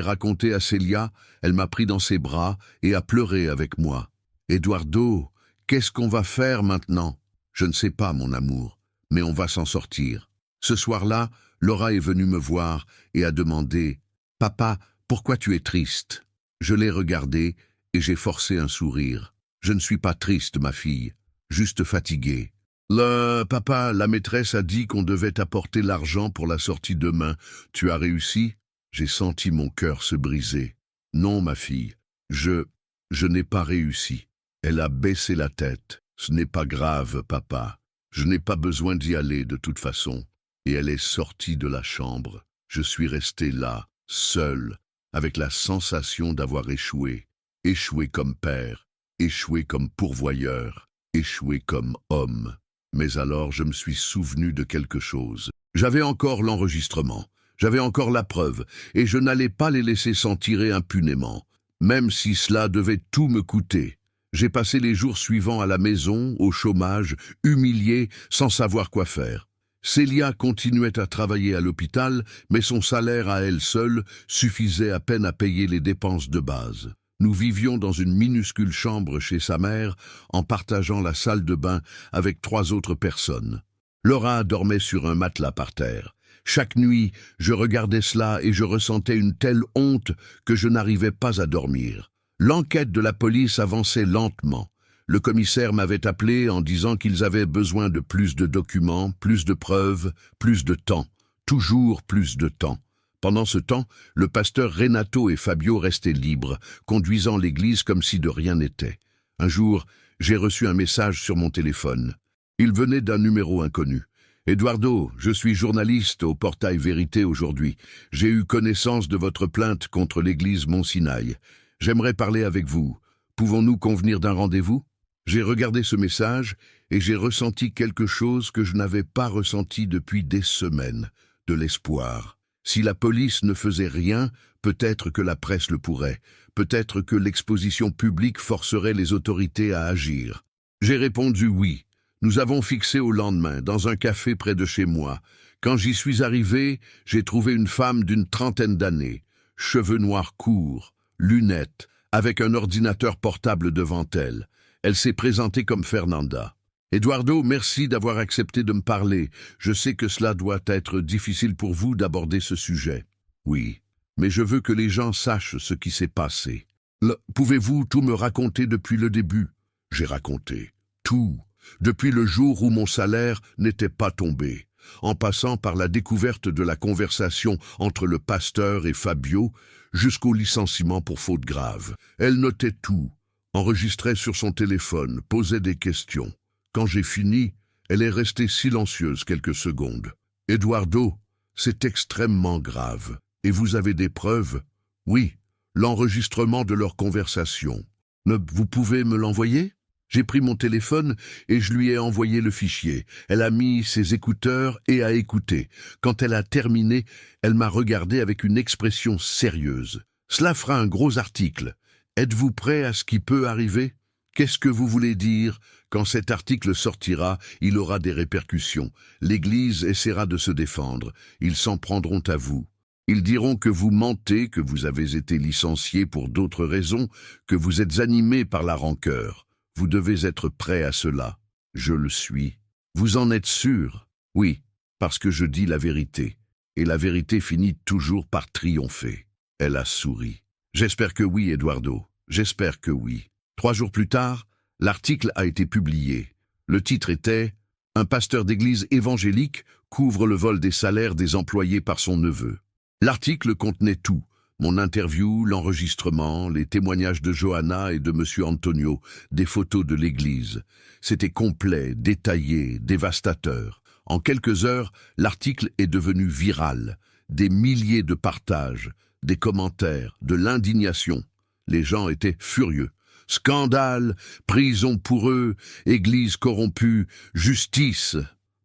Speaker 1: raconté à Célia, elle m'a pris dans ses bras et a pleuré avec moi. Eduardo, qu'est-ce qu'on va faire maintenant? Je ne sais pas, mon amour, mais on va s'en sortir. Ce soir-là, Laura est venue me voir et a demandé « Papa, pourquoi tu es triste ?» Je l'ai regardée et j'ai forcé un sourire. « Je ne suis pas triste, ma fille, juste fatiguée. » Papa, la maîtresse a dit qu'on devait apporter l'argent pour la sortie demain. Tu as réussi? J'ai senti mon cœur se briser. Non, ma fille, je n'ai pas réussi. Elle a baissé la tête. Ce n'est pas grave, papa. Je n'ai pas besoin d'y aller de toute façon. Et elle est sortie de la chambre. Je suis resté là, seul, avec la sensation d'avoir échoué. Échoué comme père, échoué comme pourvoyeur, échoué comme homme. Mais alors je me suis souvenu de quelque chose. J'avais encore l'enregistrement, j'avais encore la preuve, et je n'allais pas les laisser s'en tirer impunément, même si cela devait tout me coûter. J'ai passé les jours suivants à la maison, au chômage, humilié, sans savoir quoi faire. Célia continuait à travailler à l'hôpital, mais son salaire à elle seule suffisait à peine à payer les dépenses de base. Nous vivions dans une minuscule chambre chez sa mère, en partageant la salle de bain avec 3 autres personnes. Laura dormait sur un matelas par terre. Chaque nuit, je regardais cela et je ressentais une telle honte que je n'arrivais pas à dormir. L'enquête de la police avançait lentement. Le commissaire m'avait appelé en disant qu'ils avaient besoin de plus de documents, plus de preuves, plus de temps. Toujours plus de temps. Pendant ce temps, le pasteur Renato et Fabio restaient libres, conduisant l'église comme si de rien n'était. Un jour, j'ai reçu un message sur mon téléphone. Il venait d'un numéro inconnu. « Eduardo, je suis journaliste au portail Vérité aujourd'hui. J'ai eu connaissance de votre plainte contre l'église Mont-Sinaï. J'aimerais parler avec vous. Pouvons-nous convenir d'un rendez-vous ?» J'ai regardé ce message et j'ai ressenti quelque chose que je n'avais pas ressenti depuis des semaines, de l'espoir. Si la police ne faisait rien, peut-être que la presse le pourrait. Peut-être que l'exposition publique forcerait les autorités à agir. J'ai répondu oui. Nous avons fixé au lendemain, dans un café près de chez moi. Quand j'y suis arrivé, j'ai trouvé une femme d'une 30aine d'années, cheveux noirs courts, lunettes, avec un ordinateur portable devant elle. Elle s'est présentée comme Fernanda. « Eduardo, merci d'avoir accepté de me parler. Je sais que cela doit être difficile pour vous d'aborder ce sujet. » « Oui, mais je veux que les gens sachent ce qui s'est passé. Pouvez-vous tout me raconter depuis le début ?» J'ai raconté. Tout. Depuis le jour où mon salaire n'était pas tombé, en passant par la découverte de la conversation entre le pasteur et Fabio, jusqu'au licenciement pour faute grave. Elle notait tout, enregistrait sur son téléphone, posait des questions. Quand j'ai fini, elle est restée silencieuse quelques secondes. « Eduardo, c'est extrêmement grave. Et vous avez des preuves ?»« Oui, l'enregistrement de leur conversation. Vous pouvez me l'envoyer ?» J'ai pris mon téléphone et je lui ai envoyé le fichier. Elle a mis ses écouteurs et a écouté. Quand elle a terminé, elle m'a regardé avec une expression sérieuse. « Cela fera un gros article. Êtes-vous prêt à ce qui peut arriver ?» Qu'est-ce que vous voulez dire? Quand cet article sortira, il aura des répercussions. L'Église essaiera de se défendre. Ils s'en prendront à vous. Ils diront que vous mentez, que vous avez été licencié pour d'autres raisons, que vous êtes animé par la rancœur. Vous devez être prêt à cela. Je le suis. Vous en êtes sûr? Oui, parce que je dis la vérité. Et la vérité finit toujours par triompher. Elle a souri. J'espère que oui, Eduardo. J'espère que oui. 3 jours plus tard, l'article a été publié. Le titre était « Un pasteur d'église évangélique couvre le vol des salaires des employés par son neveu ». L'article contenait tout, mon interview, l'enregistrement, les témoignages de Johanna et de M. Antonio, des photos de l'église. C'était complet, détaillé, dévastateur. En quelques heures, l'article est devenu viral. Des milliers de partages, des commentaires, de l'indignation. Les gens étaient furieux. Scandale, prison pour eux, église corrompue, justice.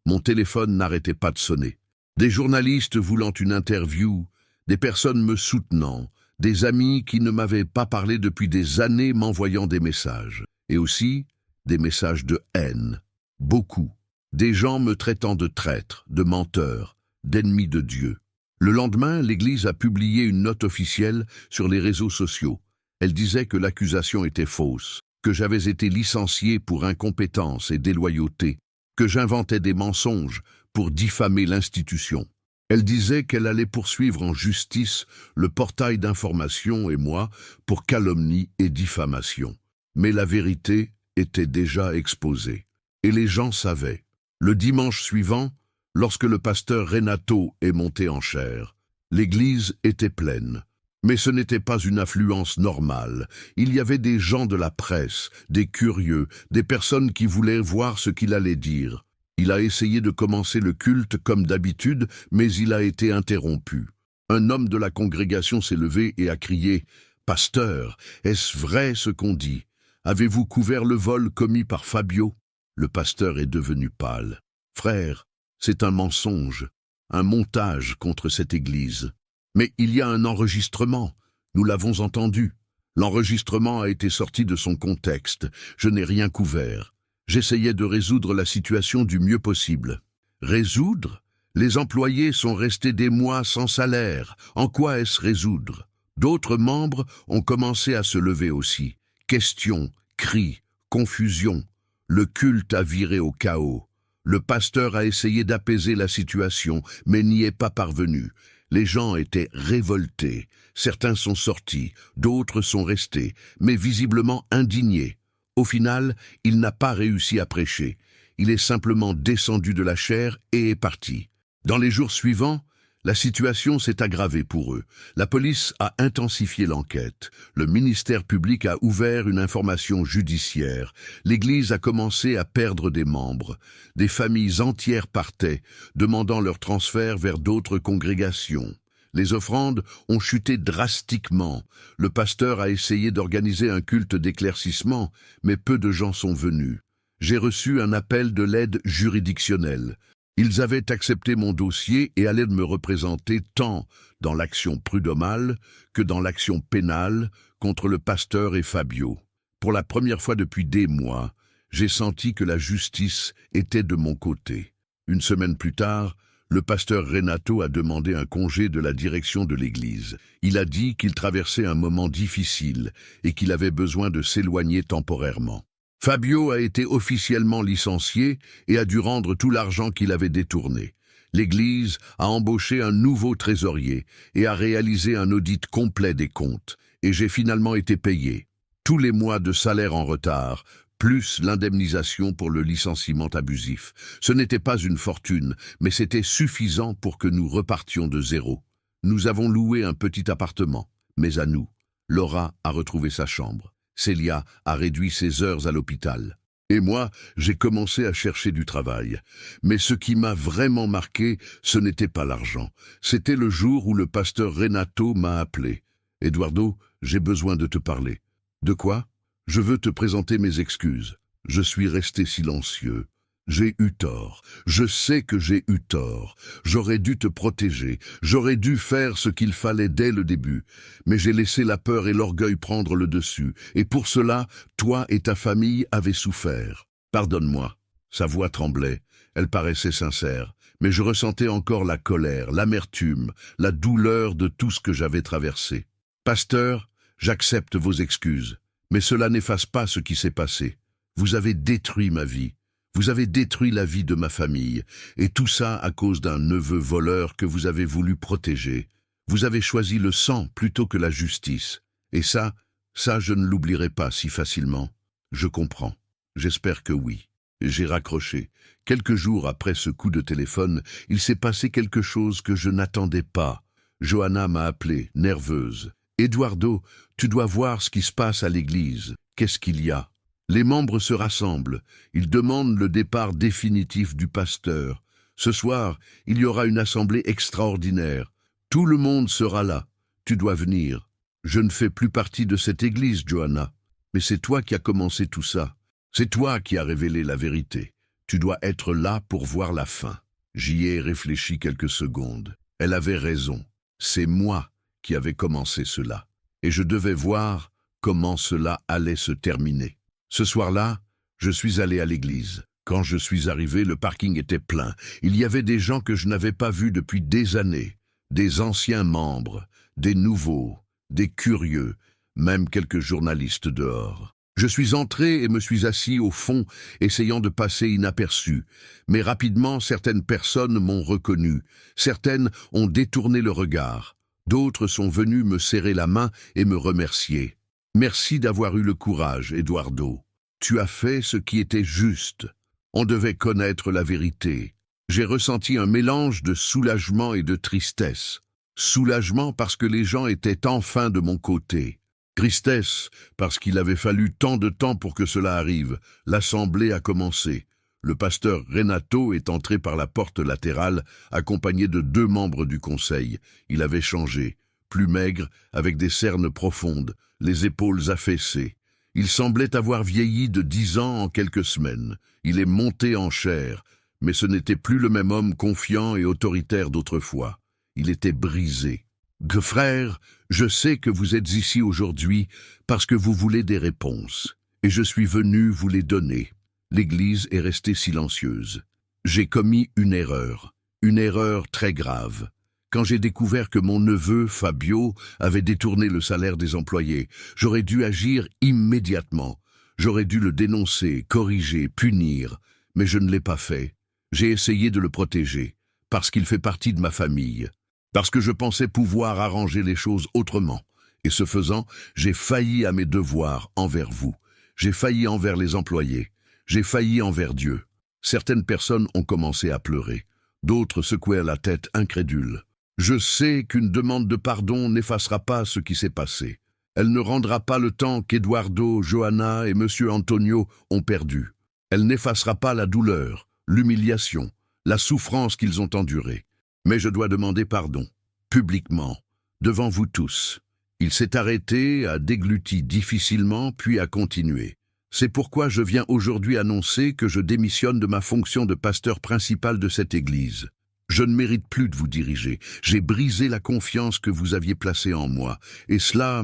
Speaker 1: Mon téléphone n'arrêtait pas de sonner. Des journalistes voulant une interview, des personnes me soutenant, des amis qui ne m'avaient pas parlé depuis des années m'envoyant des messages. Et aussi des messages de haine. Beaucoup. Des gens me traitant de traître, de menteur, d'ennemi de Dieu. Le lendemain, l'Église a publié une note officielle sur les réseaux sociaux. Elle disait que l'accusation était fausse, que j'avais été licencié pour incompétence et déloyauté, que j'inventais des mensonges pour diffamer l'institution. Elle disait qu'elle allait poursuivre en justice le portail d'information et moi pour calomnie et diffamation. Mais la vérité était déjà exposée. Et les gens savaient. Le dimanche suivant, lorsque le pasteur Renato est monté en chaire, l'église était pleine. Mais ce n'était pas une affluence normale. Il y avait des gens de la presse, des curieux, des personnes qui voulaient voir ce qu'il allait dire. Il a essayé de commencer le culte comme d'habitude, mais il a été interrompu. Un homme de la congrégation s'est levé et a crié « Pasteur, est-ce vrai ce qu'on dit? Avez-vous couvert le vol commis par Fabio ?» Le pasteur est devenu pâle. « Frère, c'est un mensonge, un montage contre cette église. Mais il y a un enregistrement, nous l'avons entendu. L'enregistrement a été sorti de son contexte, je n'ai rien couvert. J'essayais de résoudre la situation du mieux possible. » Résoudre? Les employés sont restés des mois sans salaire. En quoi est-ce résoudre? D'autres membres ont commencé à se lever aussi. Questions, cris, confusion. Le culte a viré au chaos. Le pasteur a essayé d'apaiser la situation, mais n'y est pas parvenu. Les gens étaient révoltés. Certains sont sortis, d'autres sont restés, mais visiblement indignés. Au final, il n'a pas réussi à prêcher. Il est simplement descendu de la chaire et est parti. Dans les jours suivants, la situation s'est aggravée pour eux. La police a intensifié l'enquête. Le ministère public a ouvert une information judiciaire. L'Église a commencé à perdre des membres. Des familles entières partaient, demandant leur transfert vers d'autres congrégations. Les offrandes ont chuté drastiquement. Le pasteur a essayé d'organiser un culte d'éclaircissement, mais peu de gens sont venus. J'ai reçu un appel de l'aide juridictionnelle. Ils avaient accepté mon dossier et allaient me représenter tant dans l'action prud'homale que dans l'action pénale contre le pasteur et Fabio. Pour la première fois depuis des mois, j'ai senti que la justice était de mon côté. Une semaine plus tard, le pasteur Renato a demandé un congé de la direction de l'église. Il a dit qu'il traversait un moment difficile et qu'il avait besoin de s'éloigner temporairement. Fabio a été officiellement licencié et a dû rendre tout l'argent qu'il avait détourné. L'Église a embauché un nouveau trésorier et a réalisé un audit complet des comptes, et j'ai finalement été payé. Tous les mois de salaire en retard, plus l'indemnisation pour le licenciement abusif. Ce n'était pas une fortune, mais c'était suffisant pour que nous repartions de zéro. Nous avons loué un petit appartement, mais à nous. Laura a retrouvé sa chambre. Célia a réduit ses heures à l'hôpital. Et moi, j'ai commencé à chercher du travail. Mais ce qui m'a vraiment marqué, ce n'était pas l'argent. C'était le jour où le pasteur Renato m'a appelé. « Eduardo, j'ai besoin de te parler. » « De quoi ? Je veux te présenter mes excuses. Je suis resté silencieux. J'ai eu tort. Je sais que j'ai eu tort. J'aurais dû te protéger. J'aurais dû faire ce qu'il fallait dès le début. Mais j'ai laissé la peur et l'orgueil prendre le dessus. Et pour cela, toi et ta famille avez souffert. Pardonne-moi. Sa voix tremblait. Elle paraissait sincère. Mais je ressentais encore la colère, l'amertume, la douleur de tout ce que j'avais traversé. Pasteur, j'accepte vos excuses. Mais cela n'efface pas ce qui s'est passé. Vous avez détruit ma vie. Vous avez détruit la vie de ma famille, et tout ça à cause d'un neveu voleur que vous avez voulu protéger. Vous avez choisi le sang plutôt que la justice. Et ça je ne l'oublierai pas si facilement. Je comprends. J'espère que oui. J'ai raccroché. Quelques jours après ce coup de téléphone, il s'est passé quelque chose que je n'attendais pas. Johanna m'a appelé, nerveuse. « Eduardo, tu dois voir ce qui se passe à l'église. Qu'est-ce qu'il y a ?» Les membres se rassemblent. Ils demandent le départ définitif du pasteur. Ce soir, il y aura une assemblée extraordinaire. Tout le monde sera là. Tu dois venir. Je ne fais plus partie de cette église, Johanna. Mais c'est toi qui as commencé tout ça. C'est toi qui as révélé la vérité. Tu dois être là pour voir la fin. J'y ai réfléchi quelques secondes. Elle avait raison. C'est moi qui avais commencé cela. Et je devais voir comment cela allait se terminer. Ce soir-là, je suis allé à l'église. Quand je suis arrivé, le parking était plein. Il y avait des gens que je n'avais pas vus depuis des années. Des anciens membres, des nouveaux, des curieux, même quelques journalistes dehors. Je suis entré et me suis assis au fond, essayant de passer inaperçu. Mais rapidement, certaines personnes m'ont reconnu. Certaines ont détourné le regard. D'autres sont venus me serrer la main et me remercier. Merci d'avoir eu le courage, Eduardo. Tu as fait ce qui était juste. On devait connaître la vérité. J'ai ressenti un mélange de soulagement et de tristesse. Soulagement parce que les gens étaient enfin de mon côté. Tristesse parce qu'il avait fallu tant de temps pour que cela arrive. L'assemblée a commencé. Le pasteur Renato est entré par la porte latérale, accompagné de 2 membres du conseil. Il avait changé, plus maigre, avec des cernes profondes, les épaules affaissées. Il semblait avoir vieilli de 10 ans en quelques semaines. Il est monté en chair, mais ce n'était plus le même homme confiant et autoritaire d'autrefois. Il était brisé. « Frère, je sais que vous êtes ici aujourd'hui parce que vous voulez des réponses, et je suis venu vous les donner. » L'Église est restée silencieuse. J'ai commis une erreur très grave. Quand j'ai découvert que mon neveu, Fabio, avait détourné le salaire des employés, j'aurais dû agir immédiatement. J'aurais dû le dénoncer, corriger, punir, mais je ne l'ai pas fait. J'ai essayé de le protéger, parce qu'il fait partie de ma famille, parce que je pensais pouvoir arranger les choses autrement. Et ce faisant, j'ai failli à mes devoirs envers vous. J'ai failli envers les employés. J'ai failli envers Dieu. Certaines personnes ont commencé à pleurer. D'autres secouèrent la tête incrédules. Je sais qu'une demande de pardon n'effacera pas ce qui s'est passé. Elle ne rendra pas le temps qu'Eduardo, Johanna et M. Antonio ont perdu. Elle n'effacera pas la douleur, l'humiliation, la souffrance qu'ils ont endurée. Mais je dois demander pardon, publiquement, devant vous tous. Il s'est arrêté, a dégluti difficilement, puis a continué. C'est pourquoi je viens aujourd'hui annoncer que je démissionne de ma fonction de pasteur principal de cette église. Je ne mérite plus de vous diriger. J'ai brisé la confiance que vous aviez placée en moi. Et cela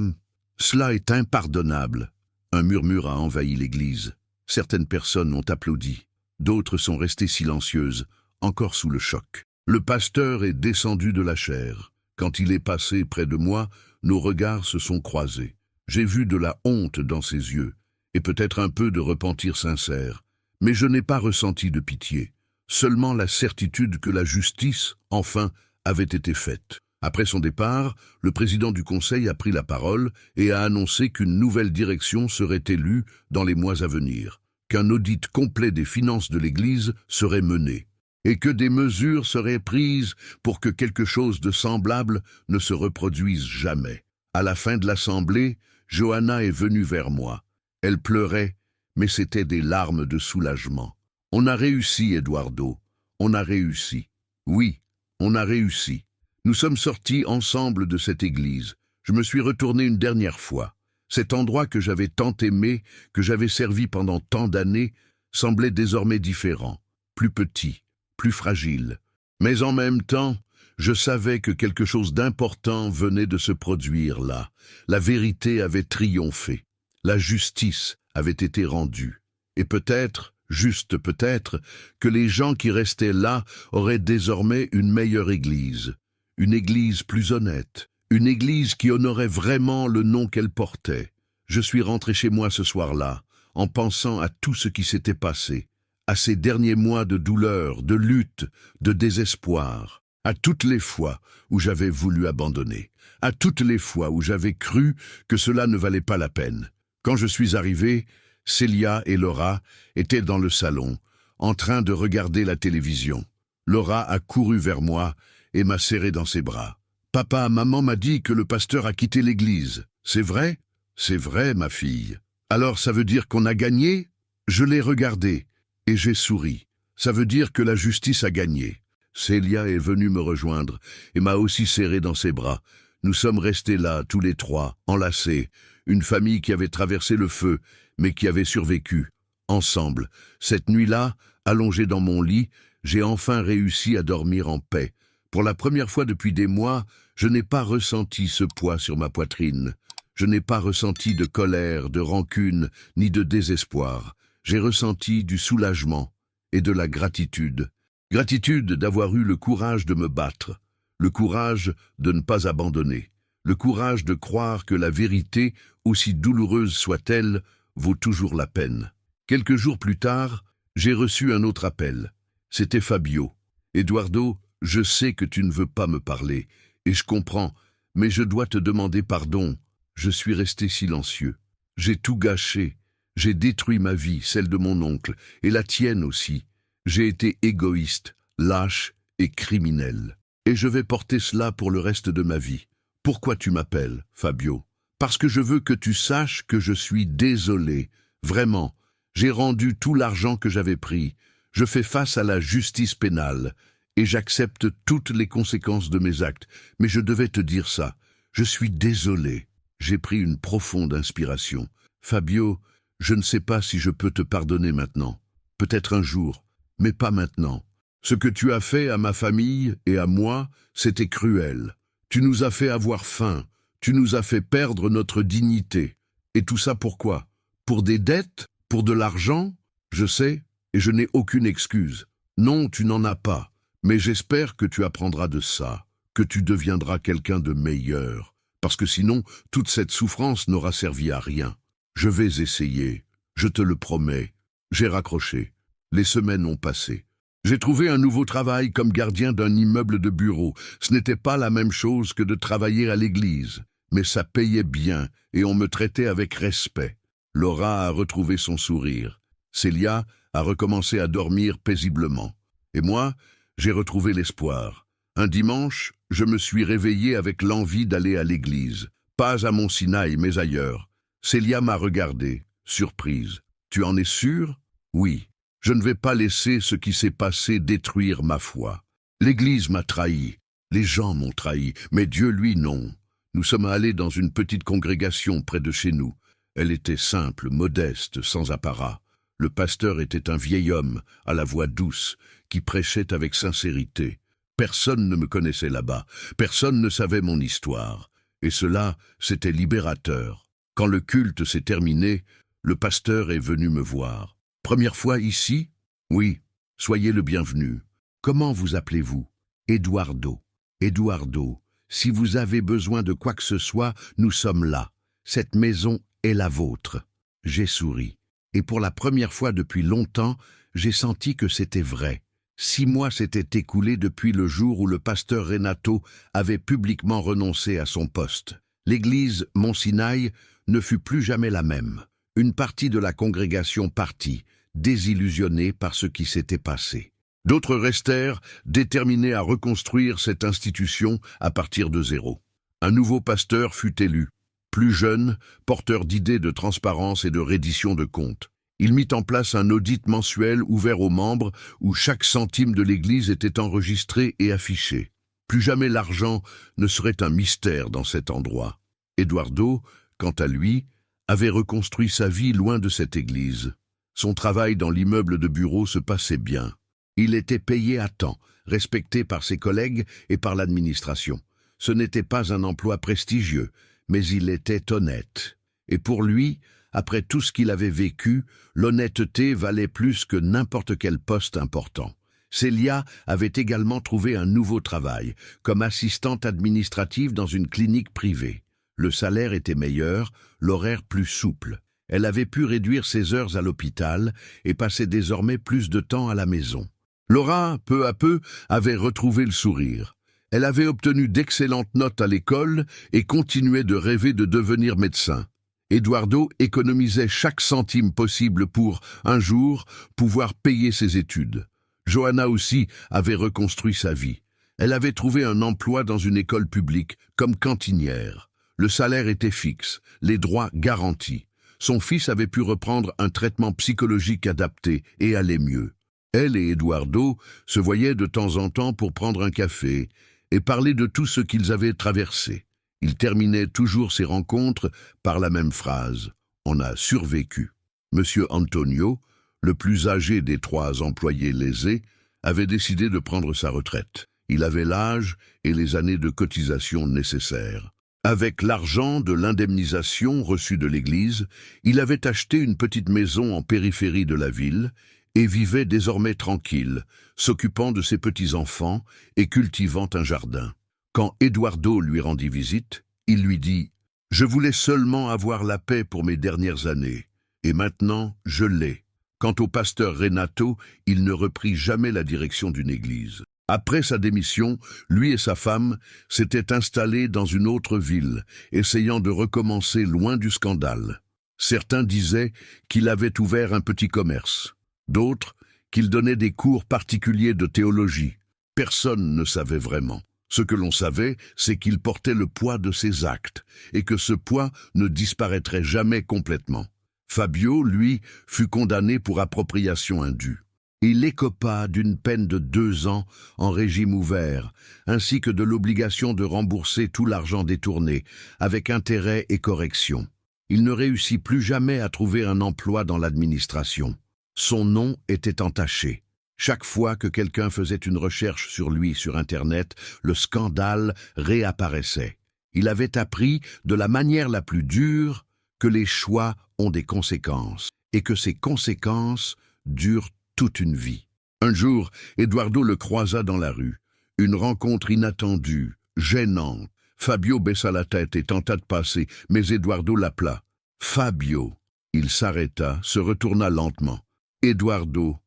Speaker 1: est impardonnable. Un murmure a envahi l'église. Certaines personnes ont applaudi. D'autres sont restées silencieuses, encore sous le choc. Le pasteur est descendu de la chaire. Quand il est passé près de moi, nos regards se sont croisés. J'ai vu de la honte dans ses yeux, et peut-être un peu de repentir sincère. Mais je n'ai pas ressenti de pitié. Seulement la certitude que la justice, enfin, avait été faite. Après son départ, le président du conseil a pris la parole et a annoncé qu'une nouvelle direction serait élue dans les mois à venir, qu'un audit complet des finances de l'Église serait mené, et que des mesures seraient prises pour que quelque chose de semblable ne se reproduise jamais. À la fin de l'assemblée, Johanna est venue vers moi. Elle pleurait, mais c'était des larmes de soulagement. « On a réussi, Eduardo. On a réussi. Oui, on a réussi. Nous sommes sortis ensemble de cette église. Je me suis retourné une dernière fois. Cet endroit que j'avais tant aimé, que j'avais servi pendant tant d'années, semblait désormais différent. plus petit, plus fragile. Mais en même temps, je savais que quelque chose d'important venait de se produire là. La vérité avait triomphé. La justice avait été rendue. Et peut-être, juste peut-être, que les gens qui restaient là auraient désormais une meilleure église. Une église plus honnête. Une église qui honorait vraiment le nom qu'elle portait. Je suis rentré chez moi ce soir-là, en pensant à tout ce qui s'était passé, à ces derniers mois de douleur, de lutte, de désespoir, à toutes les fois où j'avais voulu abandonner, à toutes les fois où j'avais cru que cela ne valait pas la peine. Quand je suis arrivé, Célia et Laura étaient dans le salon, en train de regarder la télévision. Laura a couru vers moi et m'a serré dans ses bras. « Papa, maman m'a dit que le pasteur a quitté l'église. C'est vrai ?»« C'est vrai, ma fille. »« Alors ça veut dire qu'on a gagné ?» Je l'ai regardé et j'ai souri. Ça veut dire que la justice a gagné. Célia est venue me rejoindre et m'a aussi serré dans ses bras. Nous sommes restés là, tous les trois, enlacés, une famille qui avait traversé le feu, mais qui avait survécu. Ensemble, cette nuit-là, allongé dans mon lit, j'ai enfin réussi à dormir en paix. Pour la première fois depuis des mois, je n'ai pas ressenti ce poids sur ma poitrine. Je n'ai pas ressenti de colère, de rancune, ni de désespoir. J'ai ressenti du soulagement et de la gratitude. Gratitude d'avoir eu le courage de me battre, le courage de ne pas abandonner, le courage de croire que la vérité, aussi douloureuse soit-elle, vaut toujours la peine. Quelques jours plus tard, j'ai reçu un autre appel. C'était Fabio. « Eduardo, je sais que tu ne veux pas me parler, et je comprends, mais je dois te demander pardon. Je suis resté silencieux. J'ai tout gâché. J'ai détruit ma vie, celle de mon oncle, et la tienne aussi. J'ai été égoïste, lâche et criminel. Et je vais porter cela pour le reste de ma vie. Pourquoi tu m'appelles, Fabio? Parce que je veux que tu saches que je suis désolé. Vraiment, j'ai rendu tout l'argent que j'avais pris. Je fais face à la justice pénale. Et j'accepte toutes les conséquences de mes actes. Mais je devais te dire ça. Je suis désolé. J'ai pris une profonde inspiration. Fabio, je ne sais pas si je peux te pardonner maintenant. Peut-être un jour, mais pas maintenant. Ce que tu as fait à ma famille et à moi, c'était cruel. Tu nous as fait avoir faim. Tu nous as fait perdre notre dignité. Et tout ça pourquoi? Pour des dettes? Pour de l'argent? Je sais, et je n'ai aucune excuse. Non, tu n'en as pas. Mais j'espère que tu apprendras de ça, que tu deviendras quelqu'un de meilleur, parce que sinon, toute cette souffrance n'aura servi à rien. Je vais essayer, je te le promets. J'ai raccroché. Les semaines ont passé. J'ai trouvé un nouveau travail comme gardien d'un immeuble de bureau. Ce n'était pas la même chose que de travailler à l'église, mais ça payait bien et on me traitait avec respect. Laura a retrouvé son sourire. Célia a recommencé à dormir paisiblement. Et moi, j'ai retrouvé l'espoir. Un dimanche, je me suis réveillé avec l'envie d'aller à l'église. Pas à Mont Sinaï, mais ailleurs. Célia m'a regardé, surprise. « Tu en es sûr ?»« Oui. Je ne vais pas laisser ce qui s'est passé détruire ma foi. L'église m'a trahi. Les gens m'ont trahi, mais Dieu, lui, non. Nous sommes allés dans une petite congrégation près de chez nous. Elle était simple, modeste, sans apparat. Le pasteur était un vieil homme, à la voix douce, qui prêchait avec sincérité. Personne ne me connaissait là-bas, personne ne savait mon histoire. Et cela, c'était libérateur. Quand le culte s'est terminé, le pasteur est venu me voir. « Première fois ici ?»« Oui, soyez le bienvenu. Comment vous appelez-vous ?»« Eduardo. »« Eduardo, si vous avez besoin de quoi que ce soit, nous sommes là. Cette maison est la vôtre. » J'ai souri. Et pour la première fois depuis longtemps, j'ai senti que c'était vrai. 6 mois s'étaient écoulés depuis le jour où le pasteur Renato avait publiquement renoncé à son poste. L'église Mont Sinaï ne fut plus jamais la même. Une partie de la congrégation partit, désillusionnée par ce qui s'était passé. D'autres restèrent, déterminés à reconstruire cette institution à partir de zéro. Un nouveau pasteur fut élu. Plus jeune, porteur d'idées de transparence et de reddition de comptes. Il mit en place un audit mensuel ouvert aux membres où chaque centime de l'Église était enregistré et affiché. Plus jamais l'argent ne serait un mystère dans cet endroit. Eduardo, quant à lui, avait reconstruit sa vie loin de cette Église. Son travail dans l'immeuble de bureau se passait bien. Il était payé à temps, respecté par ses collègues et par l'administration. Ce n'était pas un emploi prestigieux, mais il était honnête. Et pour lui, après tout ce qu'il avait vécu, l'honnêteté valait plus que n'importe quel poste important. Célia avait également trouvé un nouveau travail, comme assistante administrative dans une clinique privée. Le salaire était meilleur, l'horaire plus souple. Elle avait pu réduire ses heures à l'hôpital et passait désormais plus de temps à la maison. Laura, peu à peu, avait retrouvé le sourire. Elle avait obtenu d'excellentes notes à l'école et continuait de rêver de devenir médecin. Eduardo économisait chaque centime possible pour, un jour, pouvoir payer ses études. Johanna aussi avait reconstruit sa vie. Elle avait trouvé un emploi dans une école publique comme cantinière. Le salaire était fixe, les droits garantis. Son fils avait pu reprendre un traitement psychologique adapté et allait mieux. Elle et Eduardo se voyaient de temps en temps pour prendre un café et parler de tout ce qu'ils avaient traversé. Il terminait toujours ses rencontres par la même phrase. On a survécu. Monsieur Antonio, le plus âgé des 3 employés lésés, avait décidé de prendre sa retraite. Il avait l'âge et les années de cotisation nécessaires. Avec l'argent de l'indemnisation reçue de l'église, il avait acheté une petite maison en périphérie de la ville et vivait désormais tranquille, s'occupant de ses petits-enfants et cultivant un jardin. Quand Eduardo lui rendit visite, il lui dit « Je voulais seulement avoir la paix pour mes dernières années, et maintenant je l'ai. » Quant au pasteur Renato, il ne reprit jamais la direction d'une église. Après sa démission, lui et sa femme s'étaient installés dans une autre ville, essayant de recommencer loin du scandale. Certains disaient qu'il avait ouvert un petit commerce, d'autres qu'il donnait des cours particuliers de théologie. Personne ne savait vraiment. Ce que l'on savait, c'est qu'il portait le poids de ses actes, et que ce poids ne disparaîtrait jamais complètement. Fabio, lui, fut condamné pour appropriation indue. Il écopa d'une peine de 2 ans en régime ouvert, ainsi que de l'obligation de rembourser tout l'argent détourné, avec intérêt et correction. Il ne réussit plus jamais à trouver un emploi dans l'administration. Son nom était entaché. Chaque fois que quelqu'un faisait une recherche sur lui sur Internet, le scandale réapparaissait. Il avait appris de la manière la plus dure que les choix ont des conséquences, et que ces conséquences durent toute une vie. Un jour, Eduardo le croisa dans la rue. Une rencontre inattendue, gênante. Fabio baissa la tête et tenta de passer, mais Eduardo l'appela. « Fabio !» Il s'arrêta, se retourna lentement. « Eduardo,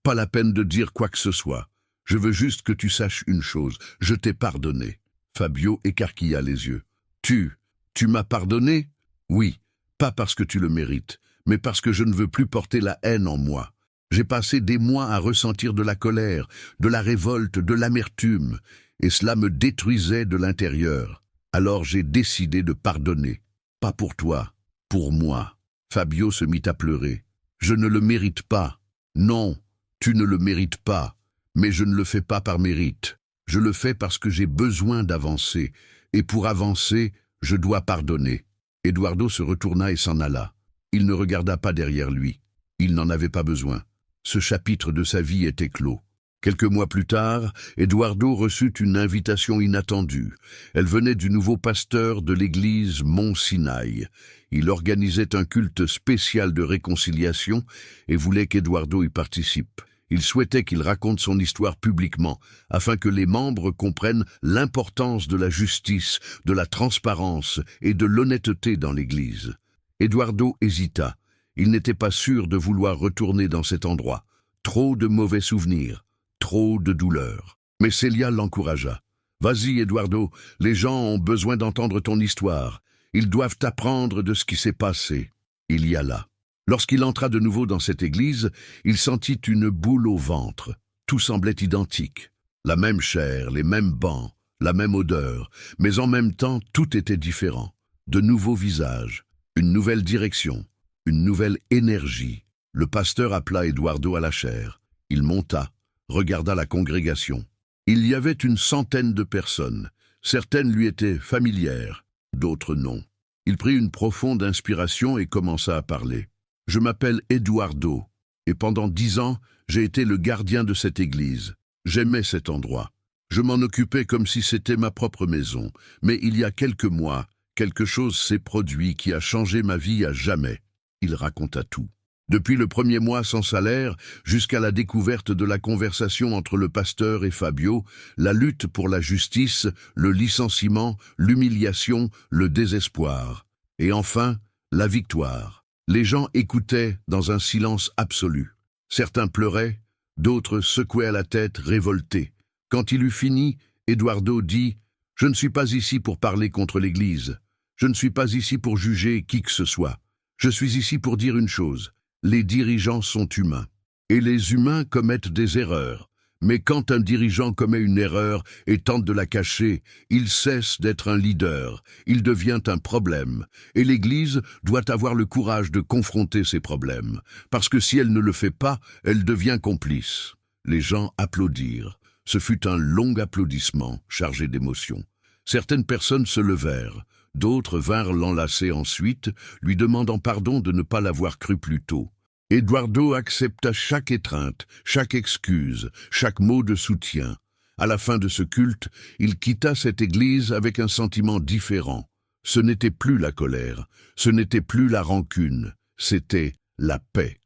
Speaker 1: pas la peine de dire quoi que ce soit. Je veux juste que tu saches une chose, je t'ai pardonné. » Fabio écarquilla les yeux. « Tu m'as pardonné ?»« Oui, pas parce que tu le mérites, mais parce que je ne veux plus porter la haine en moi. J'ai passé des mois à ressentir de la colère, de la révolte, de l'amertume, et cela me détruisait de l'intérieur. Alors j'ai décidé de pardonner. Pas pour toi, pour moi. » Fabio se mit à pleurer. « Je ne le mérite pas. Non, tu ne le mérites pas, mais je ne le fais pas par mérite. Je le fais parce que j'ai besoin d'avancer, et pour avancer, je dois pardonner. » Eduardo se retourna et s'en alla. Il ne regarda pas derrière lui. Il n'en avait pas besoin. Ce chapitre de sa vie était clos. Quelques mois plus tard, Eduardo reçut une invitation inattendue. Elle venait du nouveau pasteur de l'église Mont Sinaï. Il organisait un culte spécial de réconciliation et voulait qu'Eduardo y participe. Il souhaitait qu'il raconte son histoire publiquement, afin que les membres comprennent l'importance de la justice, de la transparence et de l'honnêteté dans l'Église. Eduardo hésita. Il n'était pas sûr de vouloir retourner dans cet endroit. Trop de mauvais souvenirs, trop de douleurs. Mais Célia l'encouragea. « Vas-y, Eduardo, les gens ont besoin d'entendre ton histoire. Ils doivent apprendre de ce qui s'est passé. » Il y alla. Lorsqu'il entra de nouveau dans cette église, il sentit une boule au ventre. Tout semblait identique. La même chair, les mêmes bancs, la même odeur, mais en même temps, tout était différent. De nouveaux visages, une nouvelle direction, une nouvelle énergie. Le pasteur appela Eduardo à la chaire. Il monta, regarda la congrégation. Il y avait une centaine de personnes. Certaines lui étaient familières, d'autres non. Il prit une profonde inspiration et commença à parler. « Je m'appelle Eduardo. Et pendant 10 ans, j'ai été le gardien de cette église. J'aimais cet endroit. Je m'en occupais comme si c'était ma propre maison. Mais il y a quelques mois, quelque chose s'est produit qui a changé ma vie à jamais. Il raconta tout. Depuis le premier mois sans salaire, jusqu'à la découverte de la conversation entre le pasteur et Fabio, la lutte pour la justice, le licenciement, l'humiliation, le désespoir. Et enfin, la victoire. Les gens écoutaient dans un silence absolu. Certains pleuraient, d'autres secouaient la tête, révoltés. Quand il eut fini, Eduardo dit « Je ne suis pas ici pour parler contre l'Église. Je ne suis pas ici pour juger qui que ce soit. Je suis ici pour dire une chose. Les dirigeants sont humains. Et les humains commettent des erreurs. Mais quand un dirigeant commet une erreur et tente de la cacher, il cesse d'être un leader, il devient un problème. Et l'Église doit avoir le courage de confronter ces problèmes, parce que si elle ne le fait pas, elle devient complice. » Les gens applaudirent. Ce fut un long applaudissement, chargé d'émotion. Certaines personnes se levèrent, d'autres vinrent l'enlacer ensuite, lui demandant pardon de ne pas l'avoir cru plus tôt. Eduardo accepta chaque étreinte, chaque excuse, chaque mot de soutien. À la fin de ce culte, il quitta cette église avec un sentiment différent. Ce n'était plus la colère, ce n'était plus la rancune, c'était la paix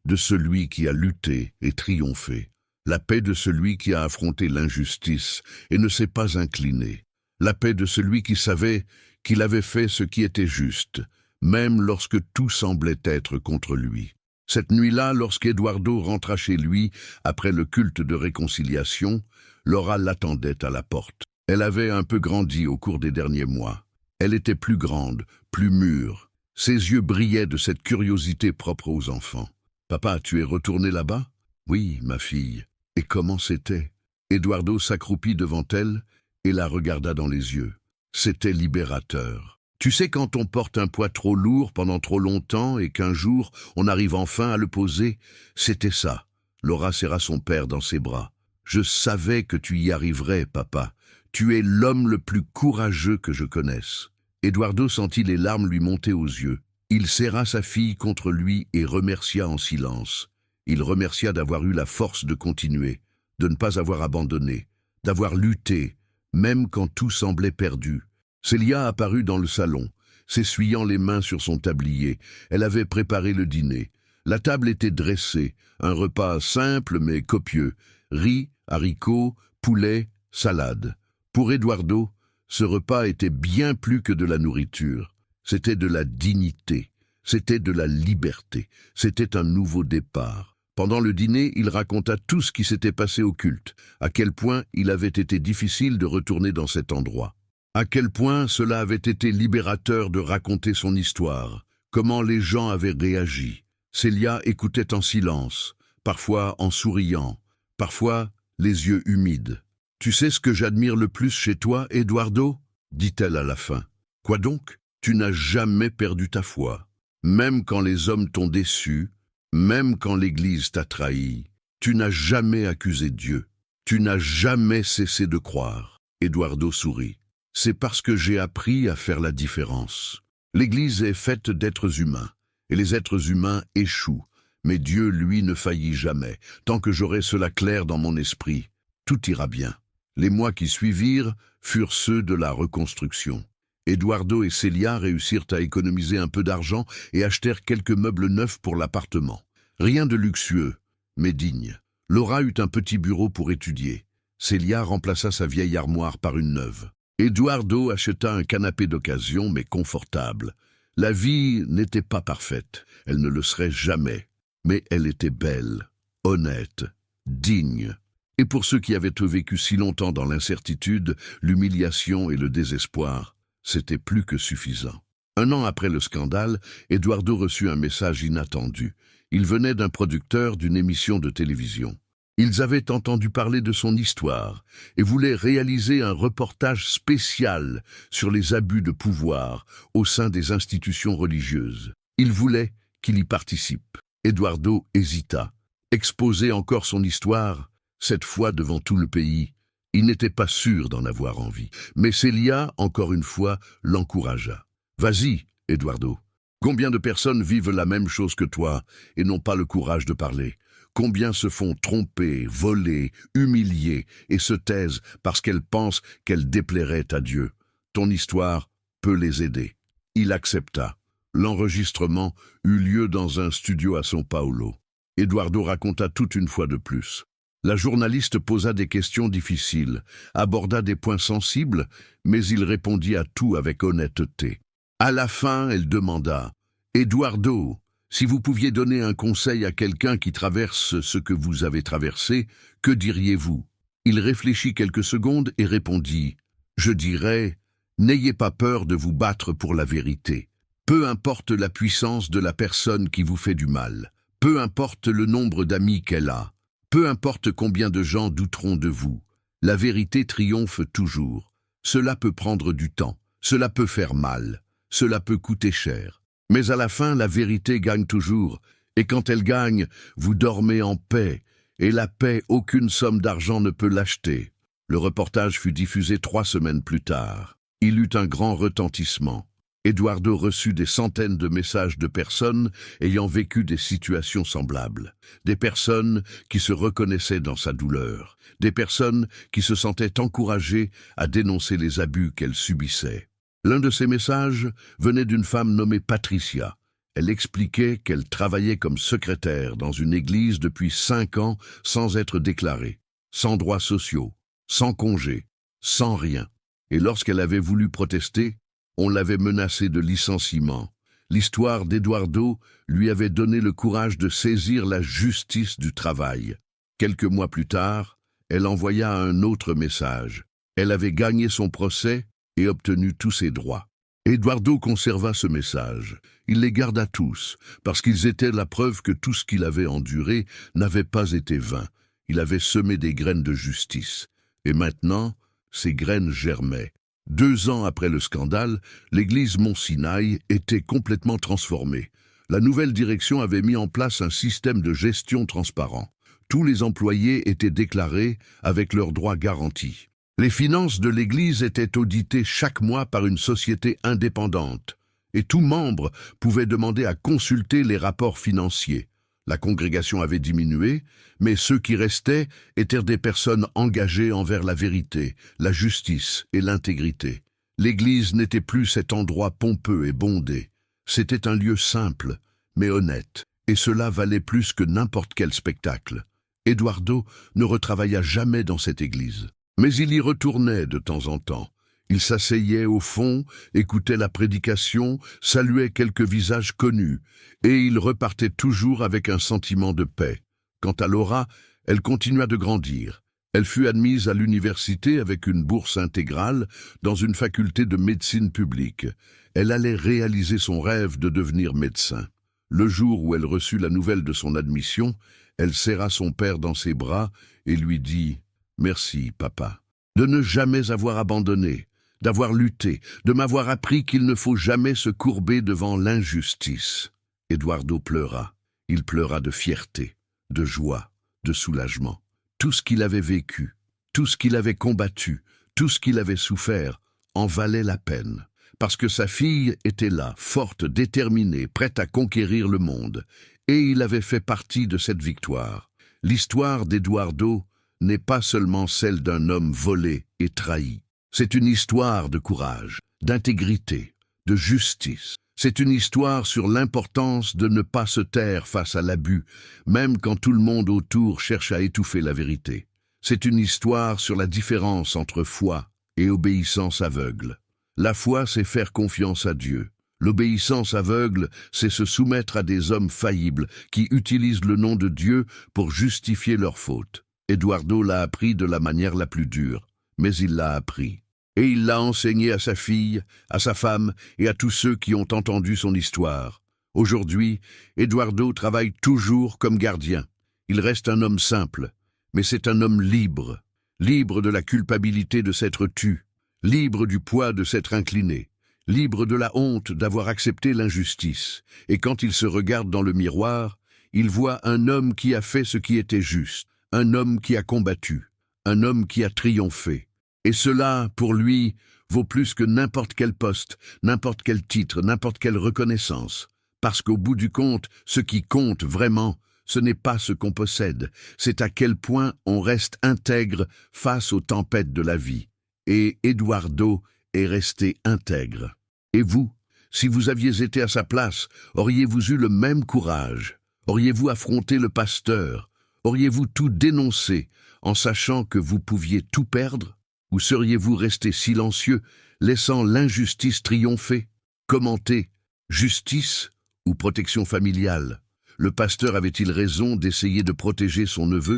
Speaker 1: de celui qui a lutté et triomphé, la paix de celui qui a affronté l'injustice et ne s'est pas incliné, la paix de celui qui savait qu'il avait fait ce qui était juste, même lorsque tout semblait être contre lui. Cette nuit-là, lorsqu'Eduardo rentra chez lui, après le culte de réconciliation, Laura l'attendait à la porte. Elle avait un peu grandi au cours des derniers mois. Elle était plus grande, plus mûre. Ses yeux brillaient de cette curiosité propre aux enfants. « Papa, tu es retourné là-bas ?»« Oui, ma fille. » « Et comment c'était ?» Eduardo s'accroupit devant elle et la regarda dans les yeux. C'était libérateur. Tu sais quand on porte un poids trop lourd pendant trop longtemps et qu'un jour on arrive enfin à le poser? C'était ça. Laura serra son père dans ses bras. Je savais que tu y arriverais, papa. Tu es l'homme le plus courageux que je connaisse. Eduardo sentit les larmes lui monter aux yeux. Il serra sa fille contre lui et remercia en silence. Il remercia d'avoir eu la force de continuer, de ne pas avoir abandonné, d'avoir lutté, même quand tout semblait perdu. Célia apparut dans le salon, s'essuyant les mains sur son tablier. Elle avait préparé le dîner. La table était dressée, un repas simple mais copieux. Riz, haricots, poulet, salade. Pour Eduardo, ce repas était bien plus que de la nourriture. C'était de la dignité, c'était de la liberté, c'était un nouveau départ. Pendant le dîner, il raconta tout ce qui s'était passé au culte, à quel point il avait été difficile de retourner dans cet endroit. À quel point cela avait été libérateur de raconter son histoire, comment les gens avaient réagi. Célia écoutait en silence, parfois en souriant, parfois les yeux humides. « Tu sais ce que j'admire le plus chez toi, Eduardo ?» dit-elle à la fin. « Quoi donc? Tu n'as jamais perdu ta foi. Même quand les hommes t'ont déçu, même quand l'Église t'a trahi, tu n'as jamais accusé Dieu. Tu n'as jamais cessé de croire. » Eduardo sourit. « C'est parce que j'ai appris à faire la différence. L'Église est faite d'êtres humains, et les êtres humains échouent. Mais Dieu, lui, ne faillit jamais. Tant que j'aurai cela clair dans mon esprit, tout ira bien. » Les mois qui suivirent furent ceux de la reconstruction. Eduardo et Célia réussirent à économiser un peu d'argent et achetèrent quelques meubles neufs pour l'appartement. Rien de luxueux, mais digne. Laura eut un petit bureau pour étudier. Célia remplaça sa vieille armoire par une neuve. Eduardo acheta un canapé d'occasion, mais confortable. La vie n'était pas parfaite, elle ne le serait jamais. Mais elle était belle, honnête, digne. Et pour ceux qui avaient vécu si longtemps dans l'incertitude, l'humiliation et le désespoir, c'était plus que suffisant. 1 an après le scandale, Eduardo reçut un message inattendu. Il venait d'un producteur d'une émission de télévision. Ils avaient entendu parler de son histoire et voulaient réaliser un reportage spécial sur les abus de pouvoir au sein des institutions religieuses. Ils voulaient qu'il y participe. Eduardo hésita. Exposer encore son histoire, cette fois devant tout le pays, il n'était pas sûr d'en avoir envie. Mais Célia, encore une fois, l'encouragea. « Vas-y, Eduardo, Combien de personnes vivent la même chose que toi et n'ont pas le courage de parler? Combien se font tromper, voler, humilier et se taisent parce qu'elles pensent qu'elles déplairaient à Dieu? Ton histoire peut les aider. Il accepta. L'enregistrement eut lieu dans un studio à São Paulo. Eduardo raconta tout une fois de plus. La journaliste posa des questions difficiles, aborda des points sensibles, mais il répondit à tout avec honnêteté. À la fin, elle demanda « Eduardo, si vous pouviez donner un conseil à quelqu'un qui traverse ce que vous avez traversé, que diriez-vous » Il réfléchit quelques secondes et répondit « Je dirais, n'ayez pas peur de vous battre pour la vérité. Peu importe la puissance de la personne qui vous fait du mal, peu importe le nombre d'amis qu'elle a, peu importe combien de gens douteront de vous, la vérité triomphe toujours. Cela peut prendre du temps, cela peut faire mal, cela peut coûter cher. Mais à la fin, la vérité gagne toujours, et quand elle gagne, vous dormez en paix, et la paix, aucune somme d'argent ne peut l'acheter. » Le reportage fut diffusé 3 semaines plus tard. Il eut un grand retentissement. Eduardo reçut des centaines de messages de personnes ayant vécu des situations semblables. Des personnes qui se reconnaissaient dans sa douleur. Des personnes qui se sentaient encouragées à dénoncer les abus qu'elles subissaient. L'un de ces messages venait d'une femme nommée Patricia. Elle expliquait qu'elle travaillait comme secrétaire dans une église depuis 5 ans sans être déclarée, sans droits sociaux, sans congé, sans rien. Et lorsqu'elle avait voulu protester, on l'avait menacée de licenciement. L'histoire d'Eduardo lui avait donné le courage de saisir la justice du travail. Quelques mois plus tard, elle envoya un autre message. Elle avait gagné son procès et obtenu tous ses droits. Eduardo conserva ce message. Il les garda tous, parce qu'ils étaient la preuve que tout ce qu'il avait enduré n'avait pas été vain. Il avait semé des graines de justice. Et maintenant, ces graines germaient. 2 ans après le scandale, l'église Mont-Sinaï était complètement transformée. La nouvelle direction avait mis en place un système de gestion transparent. Tous les employés étaient déclarés avec leurs droits garantis. Les finances de l'église étaient auditées chaque mois par une société indépendante, et tout membre pouvait demander à consulter les rapports financiers. La congrégation avait diminué, mais ceux qui restaient étaient des personnes engagées envers la vérité, la justice et l'intégrité. L'église n'était plus cet endroit pompeux et bondé. C'était un lieu simple, mais honnête, et cela valait plus que n'importe quel spectacle. Eduardo ne retravailla jamais dans cette église. Mais il y retournait de temps en temps. Il s'asseyait au fond, écoutait la prédication, saluait quelques visages connus, et il repartait toujours avec un sentiment de paix. Quant à Laura, elle continua de grandir. Elle fut admise à l'université avec une bourse intégrale dans une faculté de médecine publique. Elle allait réaliser son rêve de devenir médecin. Le jour où elle reçut la nouvelle de son admission, elle serra son père dans ses bras et lui dit « Merci, papa, de ne jamais avoir abandonné, d'avoir lutté, de m'avoir appris qu'il ne faut jamais se courber devant l'injustice. » Eduardo pleura. Il pleura de fierté, de joie, de soulagement. Tout ce qu'il avait vécu, tout ce qu'il avait combattu, tout ce qu'il avait souffert en valait la peine. Parce que sa fille était là, forte, déterminée, prête à conquérir le monde. Et il avait fait partie de cette victoire. L'histoire d'Eduardo n'est pas seulement celle d'un homme volé et trahi. C'est une histoire de courage, d'intégrité, de justice. C'est une histoire sur l'importance de ne pas se taire face à l'abus, même quand tout le monde autour cherche à étouffer la vérité. C'est une histoire sur la différence entre foi et obéissance aveugle. La foi, c'est faire confiance à Dieu. L'obéissance aveugle, c'est se soumettre à des hommes faillibles qui utilisent le nom de Dieu pour justifier leurs fautes. Eduardo l'a appris de la manière la plus dure, mais il l'a appris. Et il l'a enseigné à sa fille, à sa femme et à tous ceux qui ont entendu son histoire. Aujourd'hui, Eduardo travaille toujours comme gardien. Il reste un homme simple, mais c'est un homme libre. Libre de la culpabilité de s'être tu, libre du poids de s'être incliné, libre de la honte d'avoir accepté l'injustice. Et quand il se regarde dans le miroir, il voit un homme qui a fait ce qui était juste, un homme qui a combattu, un homme qui a triomphé. Et cela, pour lui, vaut plus que n'importe quel poste, n'importe quel titre, n'importe quelle reconnaissance. Parce qu'au bout du compte, ce qui compte vraiment, ce n'est pas ce qu'on possède, c'est à quel point on reste intègre face aux tempêtes de la vie. Et Eduardo est resté intègre. Et vous, si vous aviez été à sa place, auriez-vous eu le même courage? Auriez-vous affronté le pasteur? Auriez-vous tout dénoncé en sachant que vous pouviez tout perdre? Ou seriez-vous resté silencieux, laissant l'injustice triompher? Commentez, justice ou protection familiale? Le pasteur avait-il raison d'essayer de protéger son neveu?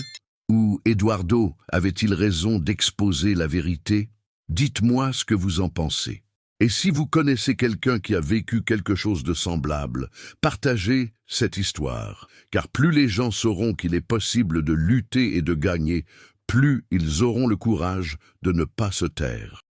Speaker 1: Ou Eduardo avait-il raison d'exposer la vérité? Dites-moi ce que vous en pensez. Et si vous connaissez quelqu'un qui a vécu quelque chose de semblable, partagez cette histoire, car plus les gens sauront qu'il est possible de lutter et de gagner, plus ils auront le courage de ne pas se taire.